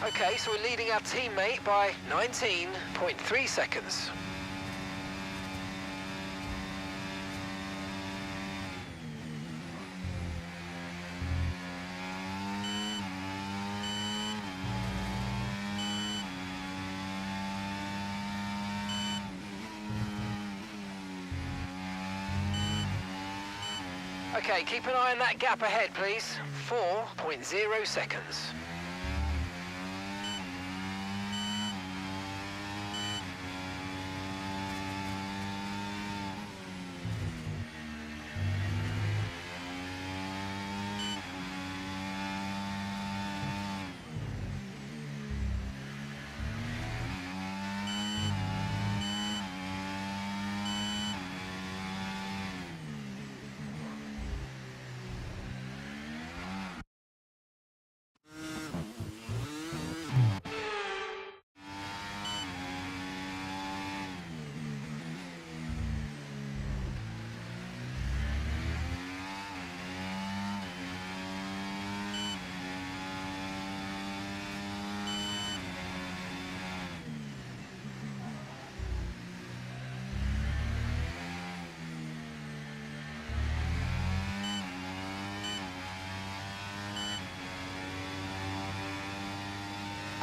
Okay, so we're leading our teammate by 19.3 seconds. Okay, keep an eye on that gap ahead, please. 4.0 seconds.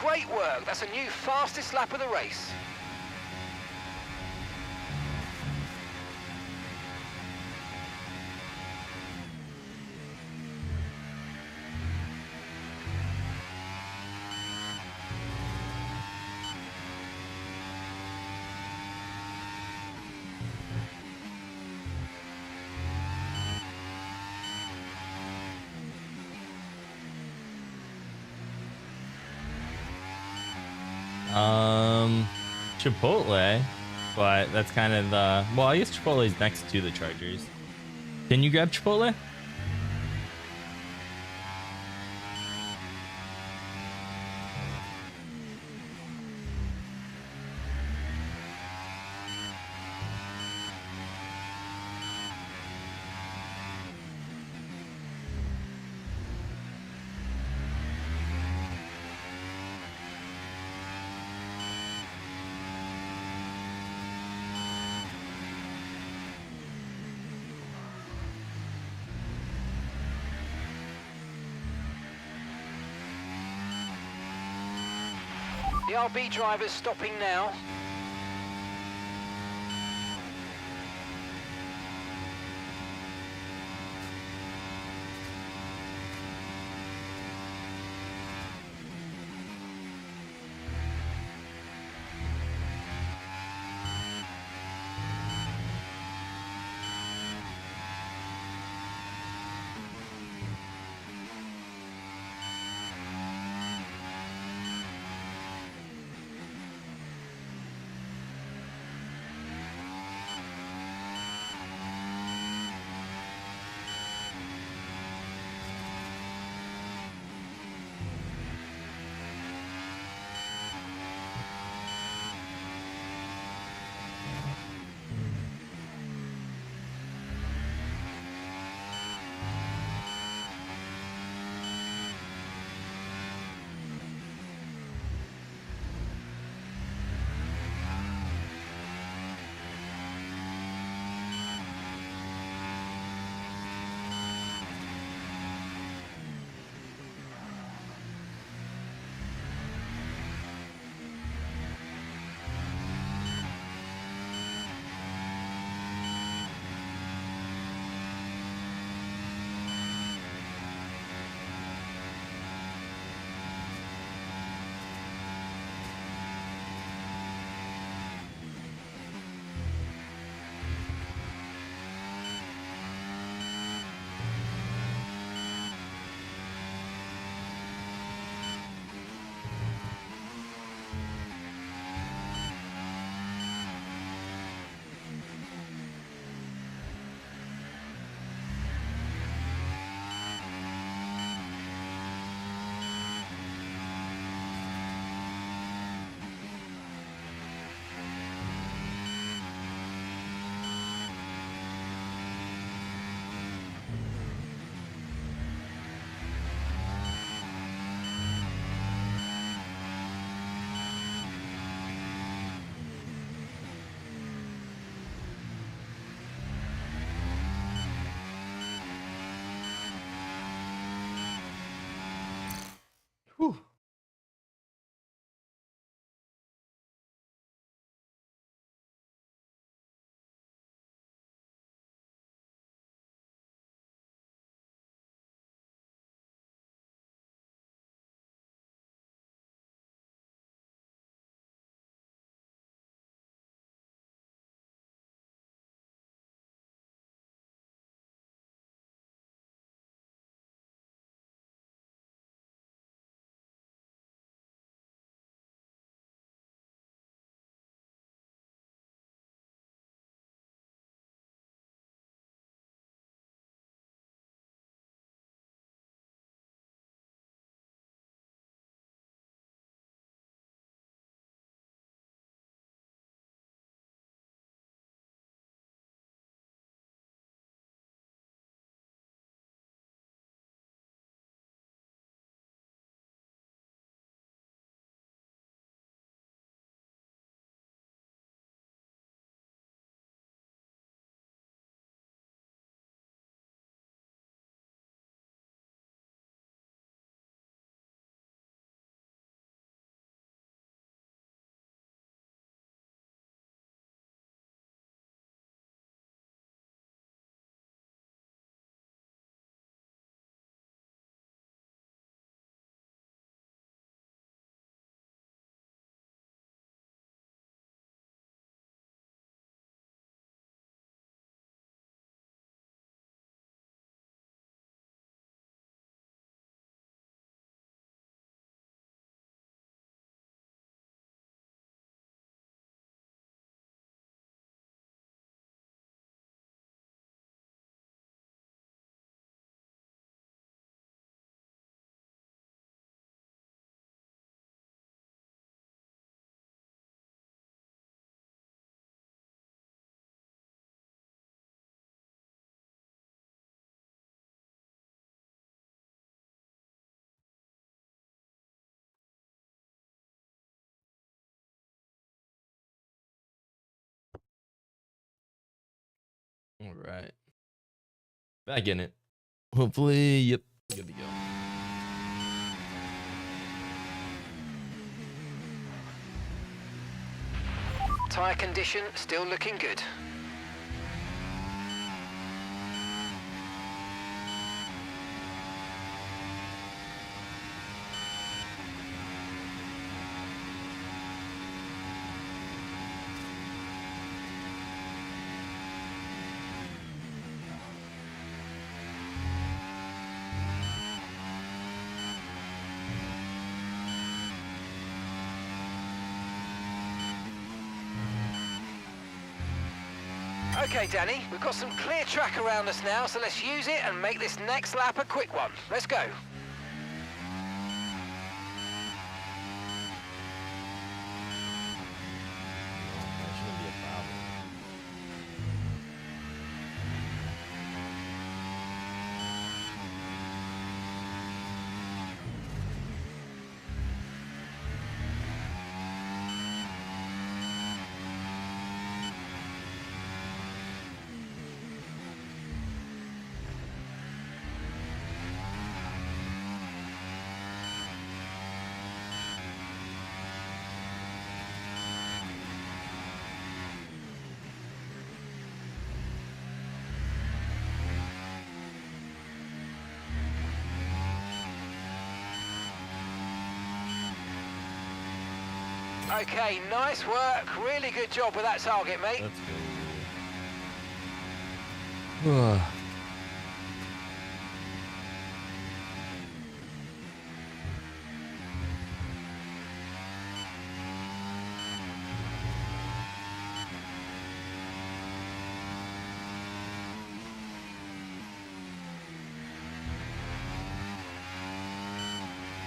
Great work. That's a new fastest lap of the race. Chipotle, but that's kind of the, well, I guess Chipotle is next to the Chargers. Can you grab Chipotle? The RB driver's stopping now. right. Back in it. Hopefully, yep. Good to go. Tyre condition still looking good. Okay, Danny, we've got some clear track around us now, so let's use it and make this next lap a quick one. Let's go. That shouldn't be a problem. Okay, nice work. Really good job with that target, mate. That's good.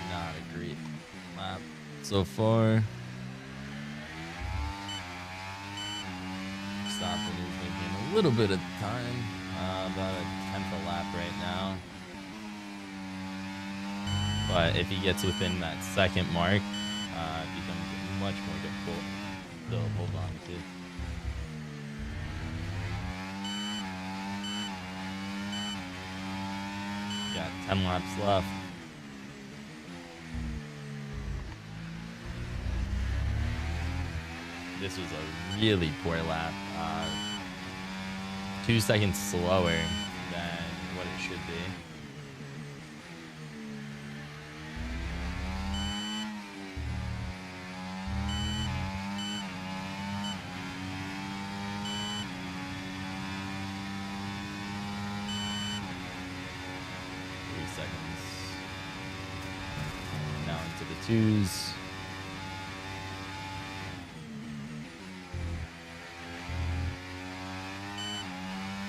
Not a great lap so far. Stopping is making a little bit of time, about a 10th a lap right now. But if he gets within that second mark, it becomes much more difficult to hold on to. Got 10 laps left. This was a really poor lap. 2 seconds slower than what it should be. Seconds. Now into the twos.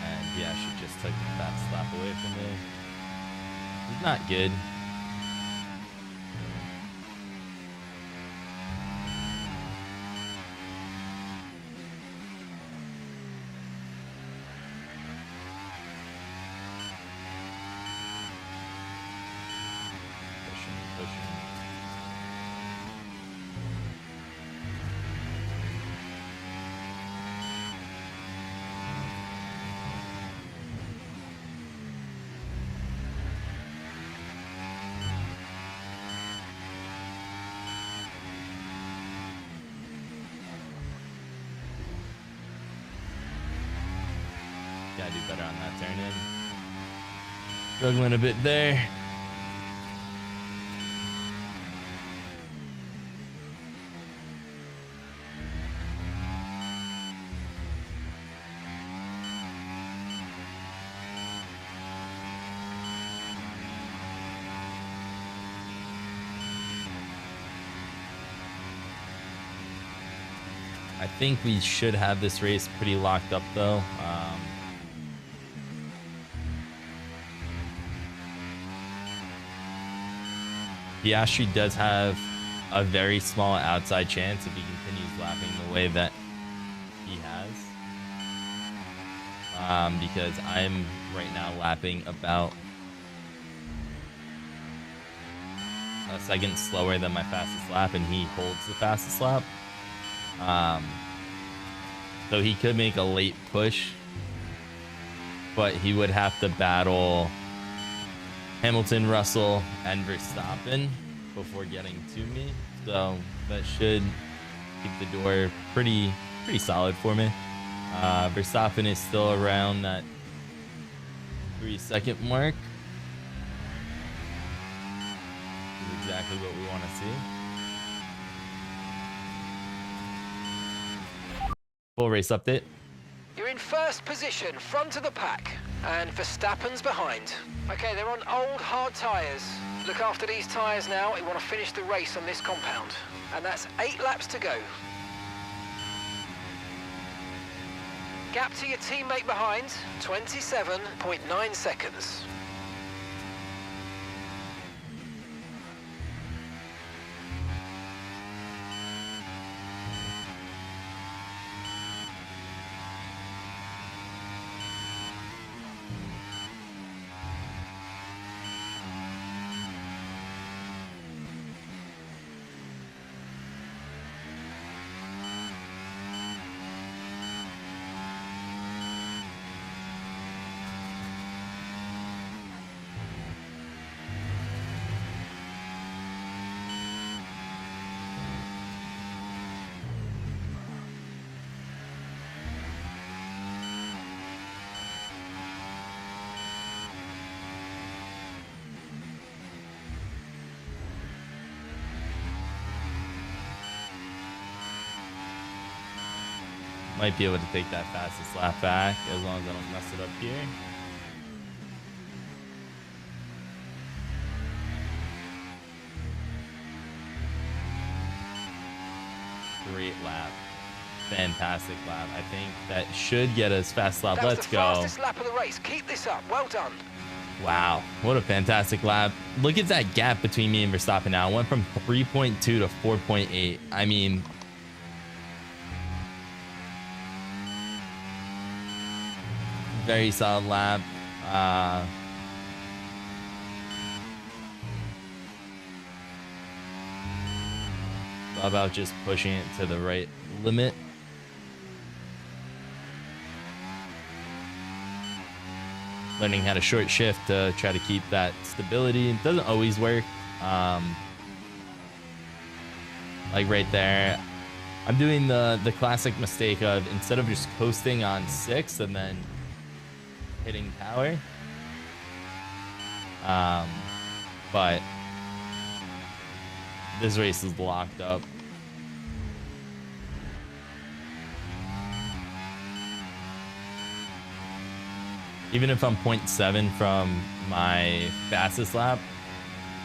And yeah, she just took the fast lap away from me. It's not good. Pushing. Gotta do better on that turn in. Struggling a bit there. I think we should have this race pretty locked up though. Piastri does have a very small outside chance if he continues lapping the way that he has. Because I'm right now lapping about a second slower than my fastest lap, and he holds the fastest lap. So he could make a late push but he would have to battle Hamilton, Russell, and Verstappen before getting to me. So that should keep the door pretty solid for me. Verstappen is still around that 3-second mark. This is exactly what we want to see. Full race update. You're in first position, front of the pack, and Verstappen's behind. Okay, they're on old, hard tyres. Look after these tyres now. We want to finish the race on this compound. And that's 8 laps to go. Gap to your teammate behind, 27.9 seconds. Might be able to take that fastest lap back as long as I don't mess it up here. Great lap. Fantastic lap. I think that should get us fast lap. Let's go. That was the fastest lap of the race. Keep this up. Well done. Wow, what a fantastic lap. Look at that gap between me and Verstappen now. It went from 3.2 to 4.8. I mean, very solid lap. How about just pushing it to the right limit? Learning how to short shift to try to keep that stability. It doesn't always work. Like right there, I'm doing the classic mistake of, instead of just coasting on 6 and then hitting power, but this race is locked up. Even if I'm 0.7 from my fastest lap,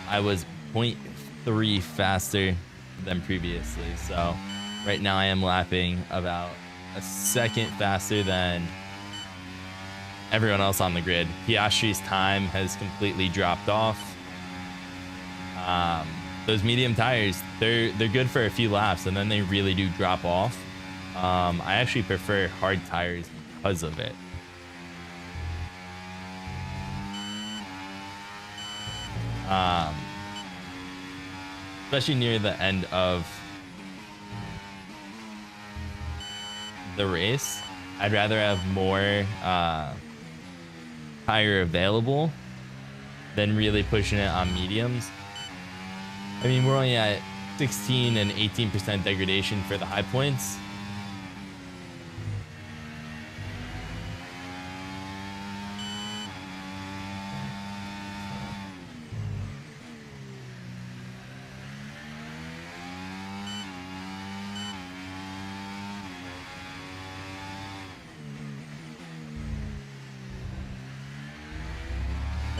I was 0.3 faster than previously. So right now I am lapping about a second faster than everyone else on the grid. Piastri's time has completely dropped off. Those medium tires, they're good for a few laps, and then they really do drop off. I actually prefer hard tires because of it. Especially near the end of the race, I'd rather have more tire available than really pushing it on mediums. I mean, we're only at 16 and 18% degradation for the high points.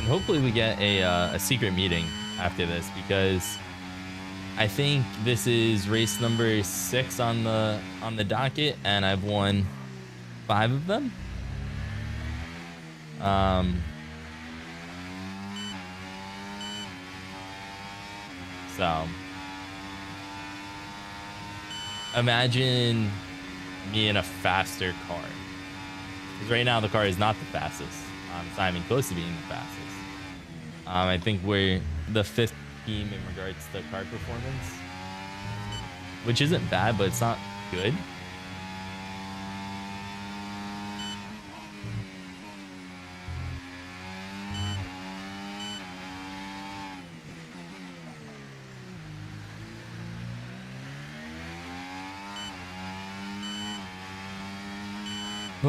Hopefully we get a secret meeting after this, because I think this is race number 6 on the docket, and I've won 5 of them. So imagine me in a faster car, because right now the car is not the fastest. It's not even close to being the fastest. I think we're the 5th team in regards to car performance, which isn't bad, but it's not good.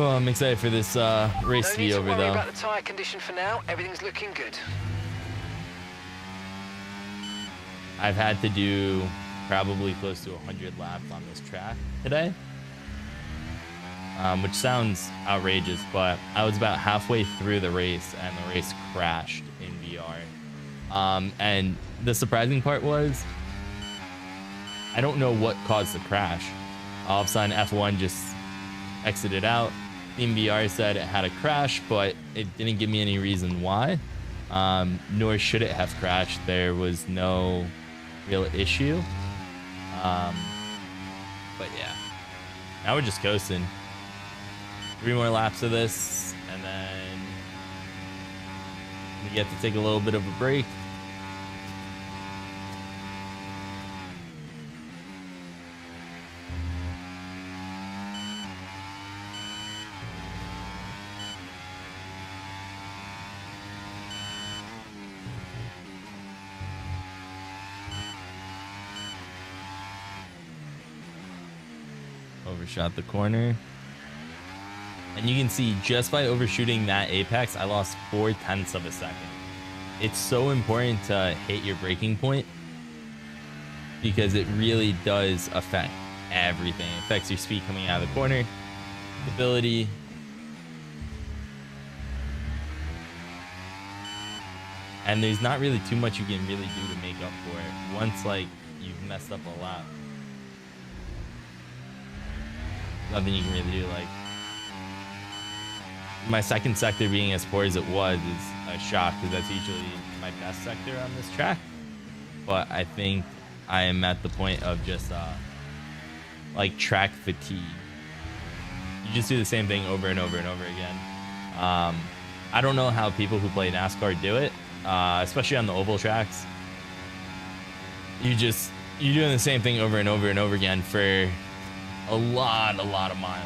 Oh, I'm excited for this race to be over, No need to worry though. about the tyre condition for now. Everything's looking good. I've had to do probably close to 100 laps on this track today, which sounds outrageous, but I was about halfway through the race and the race crashed in VR. And the surprising part was, I don't know what caused the crash. All of a sudden, F1 just exited out. Team VR said it had a crash, but it didn't give me any reason why. Nor should it have crashed. There was no real issue. But yeah, now we're just coasting. 3 more laps of this, and then we get to take a little bit of a break. Overshot the corner. And you can see just by overshooting that apex, I lost 0.4 of a second. It's so important to hit your braking point because it really does affect everything. It affects your speed coming out of the corner, stability. And there's not really too much you can really do to make up for it once like you've messed up a lap. Nothing you can really do. Like, my second sector being as poor as it was is a shock because that's usually my best sector on this track. But I think I am at the point of just like track fatigue. You just do the same thing over and over and over again. I don't know how people who play NASCAR do it, especially on the oval tracks. You're doing the same thing over and over and over again for a lot of miles.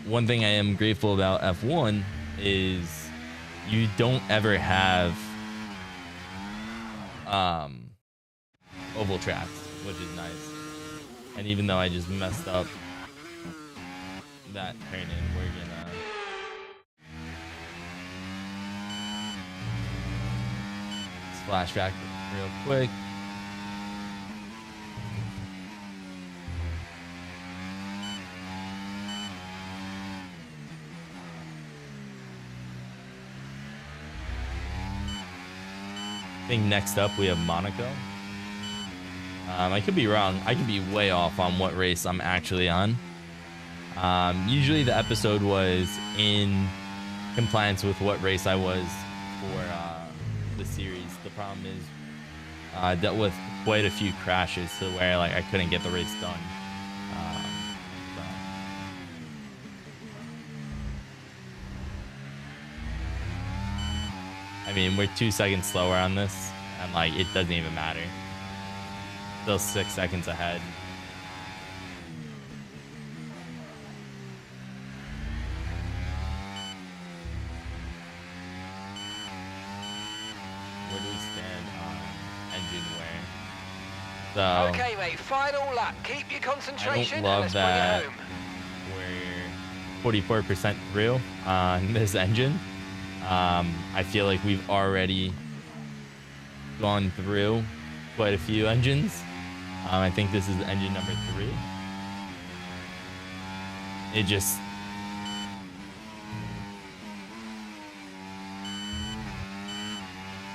One thing I am grateful about F1 is you don't ever have oval tracks, which is nice. And even though I just messed up that turn in, we're gonna splash back real quick. I think next up we have Monaco. I could be wrong. I could be way off on what race I'm actually on. Usually the episode was in compliance with what race I was for the series. The problem is I dealt with quite a few crashes to where like I couldn't get the race done. I mean, we're 2 seconds slower on this, and like it doesn't even matter. Still 6 seconds ahead. Where do we stand on engine wear? So Okay, mate, final lap. Keep your concentration love and let's that. bring it home. We're 44% through on this engine. I feel like we've already gone through quite a few engines. I think this is engine number 3. It just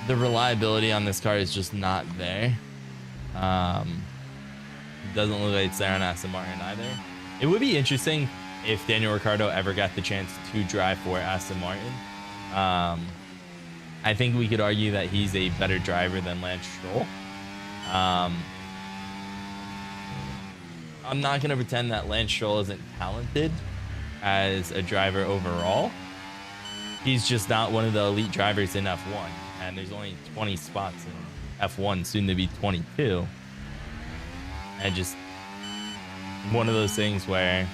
the reliability on this car is just not there. Doesn't look like it's there on Aston Martin either. It would be interesting if Daniel Ricciardo ever got the chance to drive for Aston Martin. I think we could argue that he's a better driver than Lance Stroll. I'm not going to pretend that Lance Stroll isn't talented as a driver overall. He's just not one of the elite drivers in F1. And there's only 20 spots in F1, soon to be 22. And just one of those things where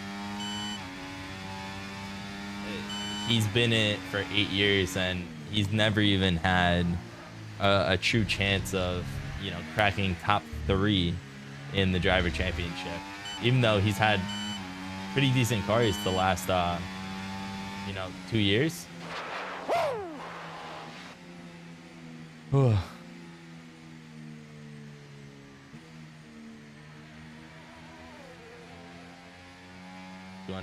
he's been in it for 8 years and he's never even had a true chance of, you know, cracking top 3 in the driver championship, even though he's had pretty decent cars the last you know, 2 years. Going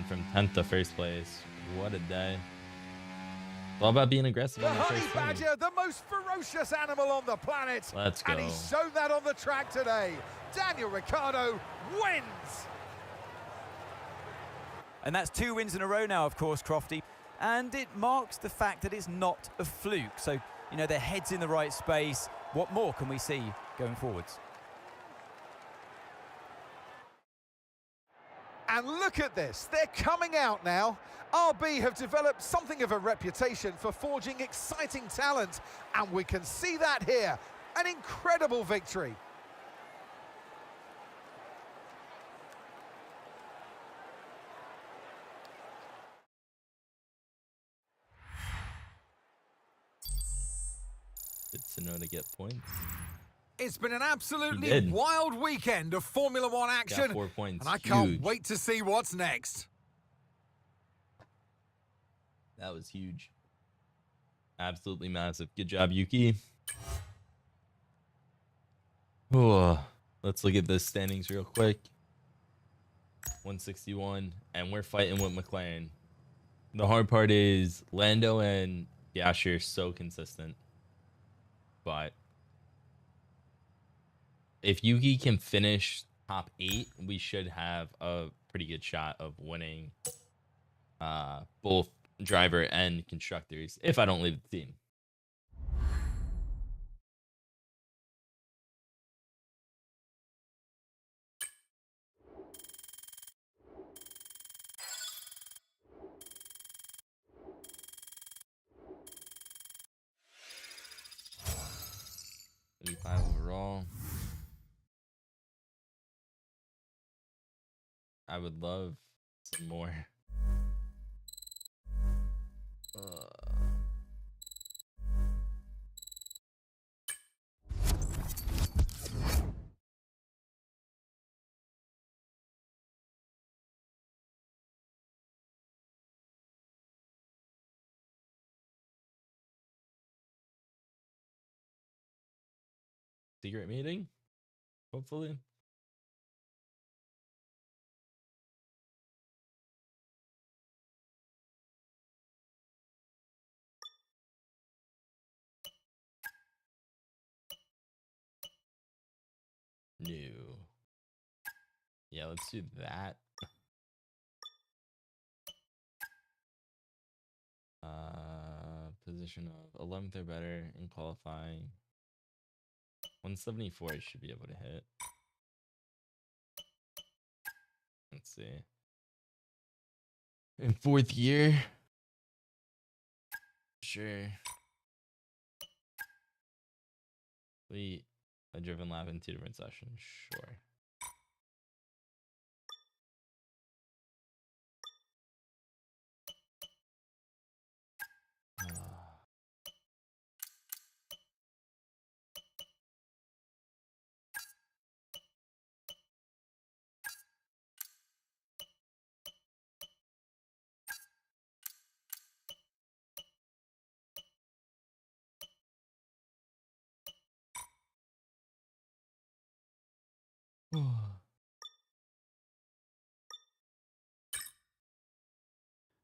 from 10th to first place. What a day. It's all about being aggressive The on the honey first turn. badger, the most ferocious animal on the planet. Let's go. And he's shown that on the track today. Daniel Ricciardo wins. And that's 2 wins in a row now, of course, Crofty. And it marks the fact that it's not a fluke. So, you know, their head's in the right space. What more can we see going forwards? And look at this, they're coming out now. RB have developed something of a reputation for forging exciting talent, and we can see that here. An incredible victory. Good to know to get points. It's been an absolutely wild weekend of Formula One action. Got 4 points. And I can't Huge. wait to see what's next. That was huge. Absolutely massive. Good job, Yuki. Oh, let's look at the standings real quick. 161, and we're fighting with McLaren. The hard part is Lando and Yasher are so consistent. But if Yuki can finish top 8, we should have a pretty good shot of winning both driver and constructors if I don't leave the team. Overall, I would love some more. Secret meeting, hopefully. New. Yeah, let's do that. Position of 11th or better in qualifying. 174 I should be able to hit. Let's see. In 4th year. Sure. A driven lap in 2 different sessions. Sure.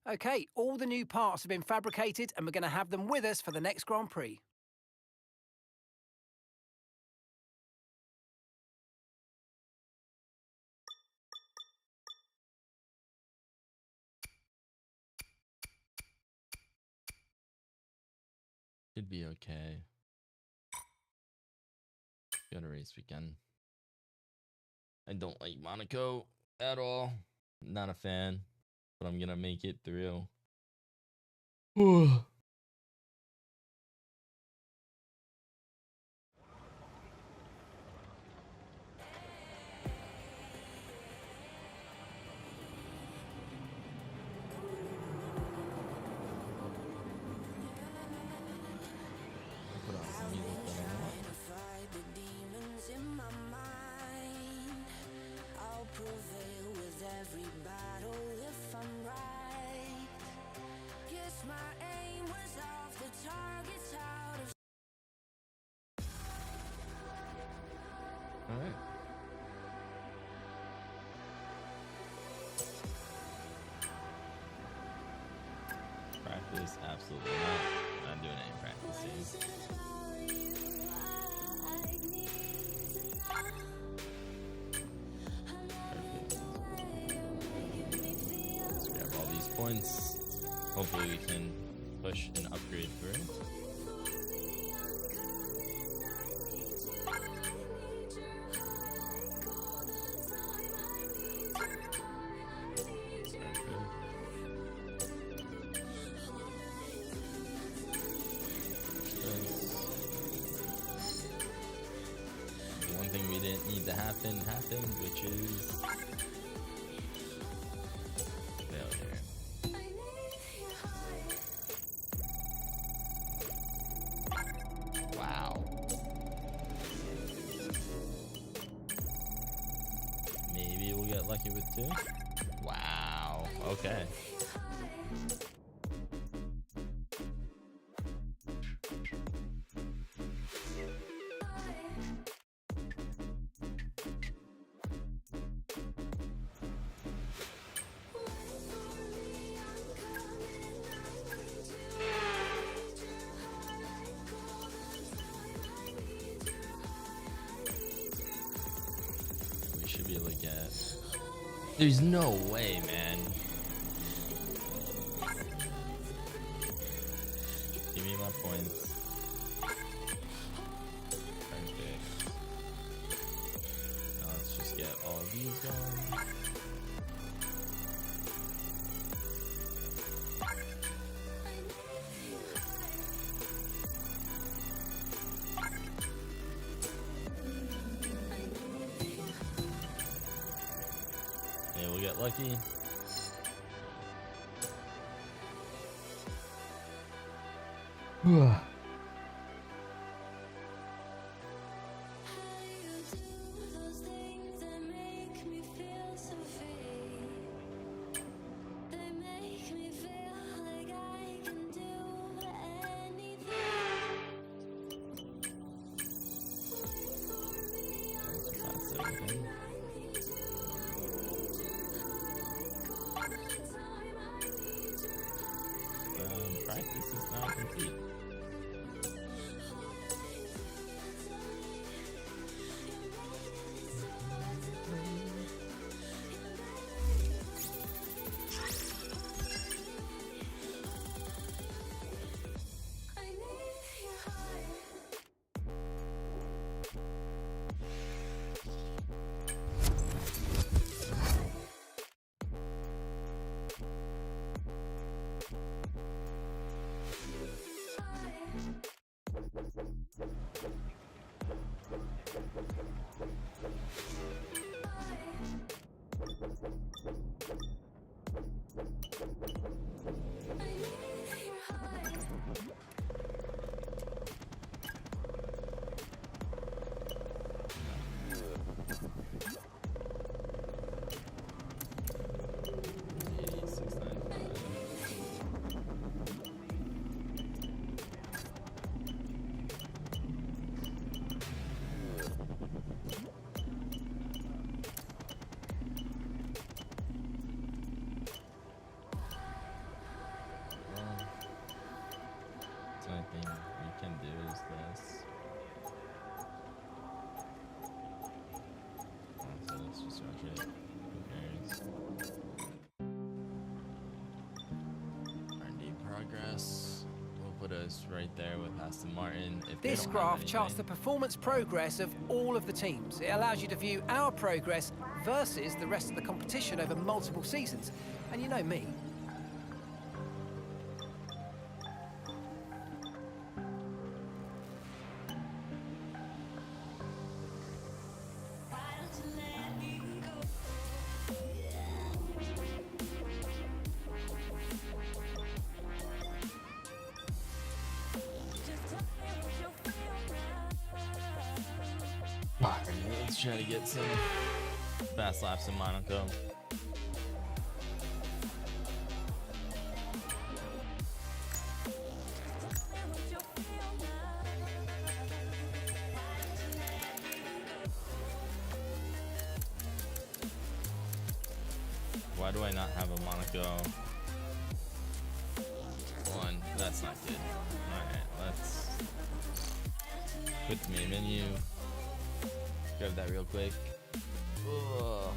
Okay, all the new parts have been fabricated and we're going to have them with us for the next Grand Prix. Should be okay. Got a race weekend. I don't like Monaco at all. Not a fan, but I'm gonna make it through. Put on some music that I want. practice? Absolutely not. Not doing any practicing. Let's grab all these points. Hopefully we can push an upgrade through. One thing we didn't need to happen happened, which is failure. Wow. Maybe we'll get lucky with 2. Wow. Okay. We should be able to get. There's no way, man. Give me my points. Perfect. Now let's just get all of these going. Yeah, we'll get lucky. That's everything. Practice is now complete. Thing we can do is this. So let's just rush it. Who cares? R&D progress will put us right there with Aston Martin. If This graph charts the performance progress of all of the teams. It allows you to view our progress versus the rest of the competition over multiple seasons. And you know me. Let's try to get some fast laps in Monaco. Why do I not have a Monaco 1? That's not good. Alright, let's quit the main menu. Grab that real quick. Ugh.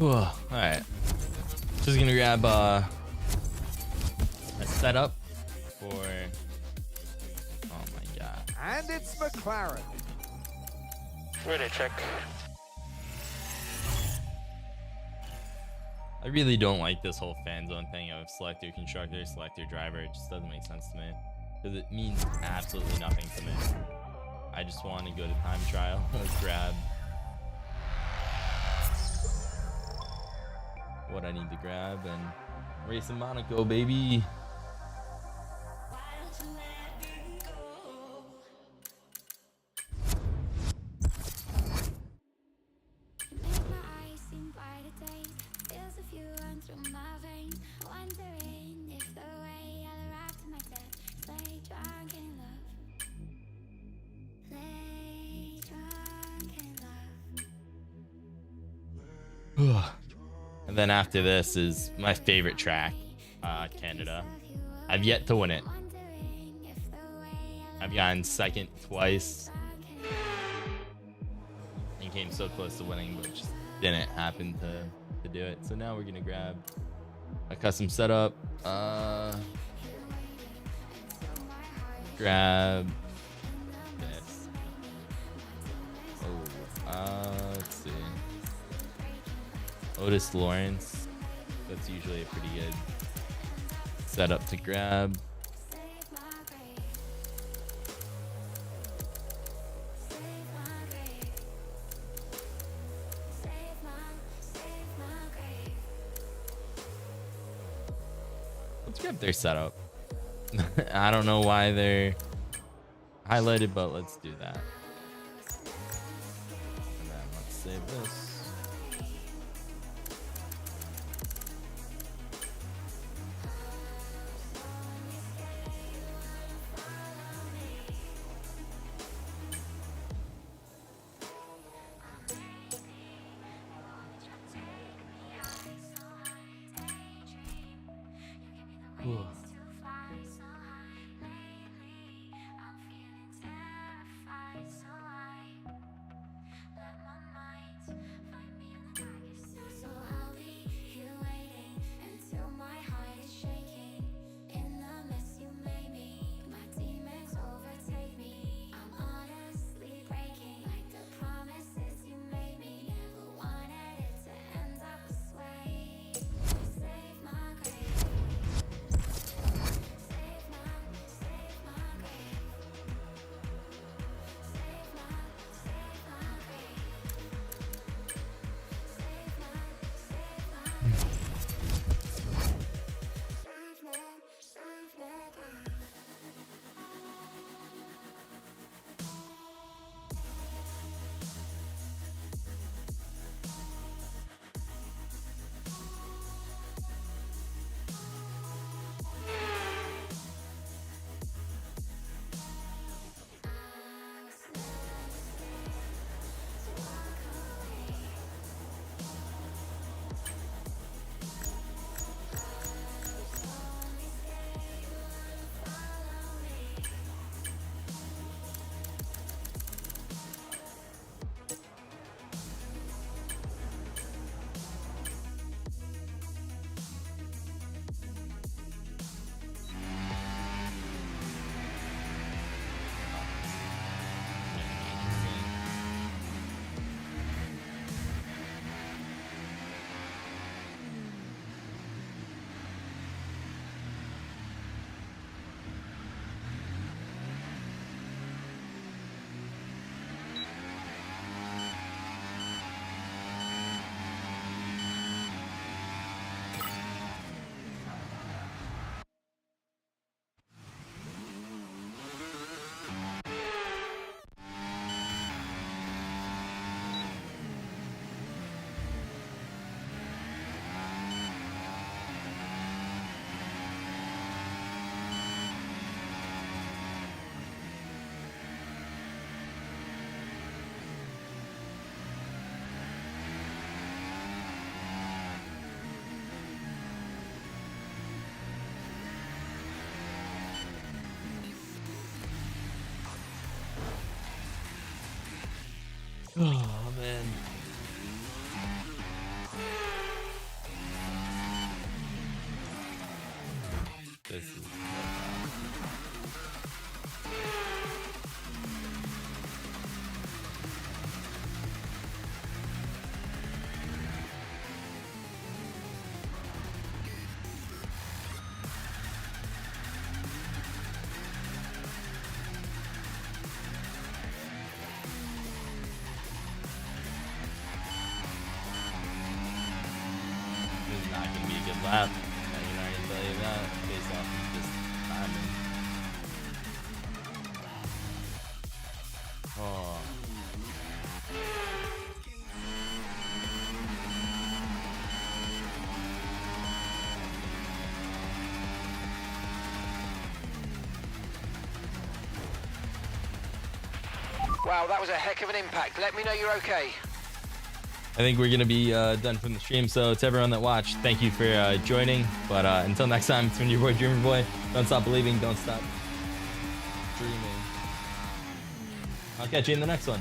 All right, just gonna grab a setup for. Oh my god! And it's McLaren. Ready, check. I really don't like this whole fan zone thing of select your constructor, select your driver. It just doesn't make sense to me because it means absolutely nothing to me. I just want to go to time trial, grab what I need to grab, and race in Monaco, baby. And then after this is my favorite track, Canada. I've yet to win it. I've gotten second twice and came so close to winning, but just didn't happen to do it. So now we're gonna grab a custom setup. Grab this. Let's see. Otis Lawrence. That's usually a pretty good setup to grab. Let's grab their setup. I don't know why they're highlighted, but let's do that. And then let's save this. Oh man. This is This is not gonna be a good lap. I can already tell you that based off of just timing. Oh. Wow, that was a heck of an impact. Let me know you're okay. I think we're gonna be done from the stream. So to everyone that watched, thank you for joining. But until next time, it's been your boy Dreamer Boy. Don't stop believing. Don't stop dreaming. I'll catch you in the next one.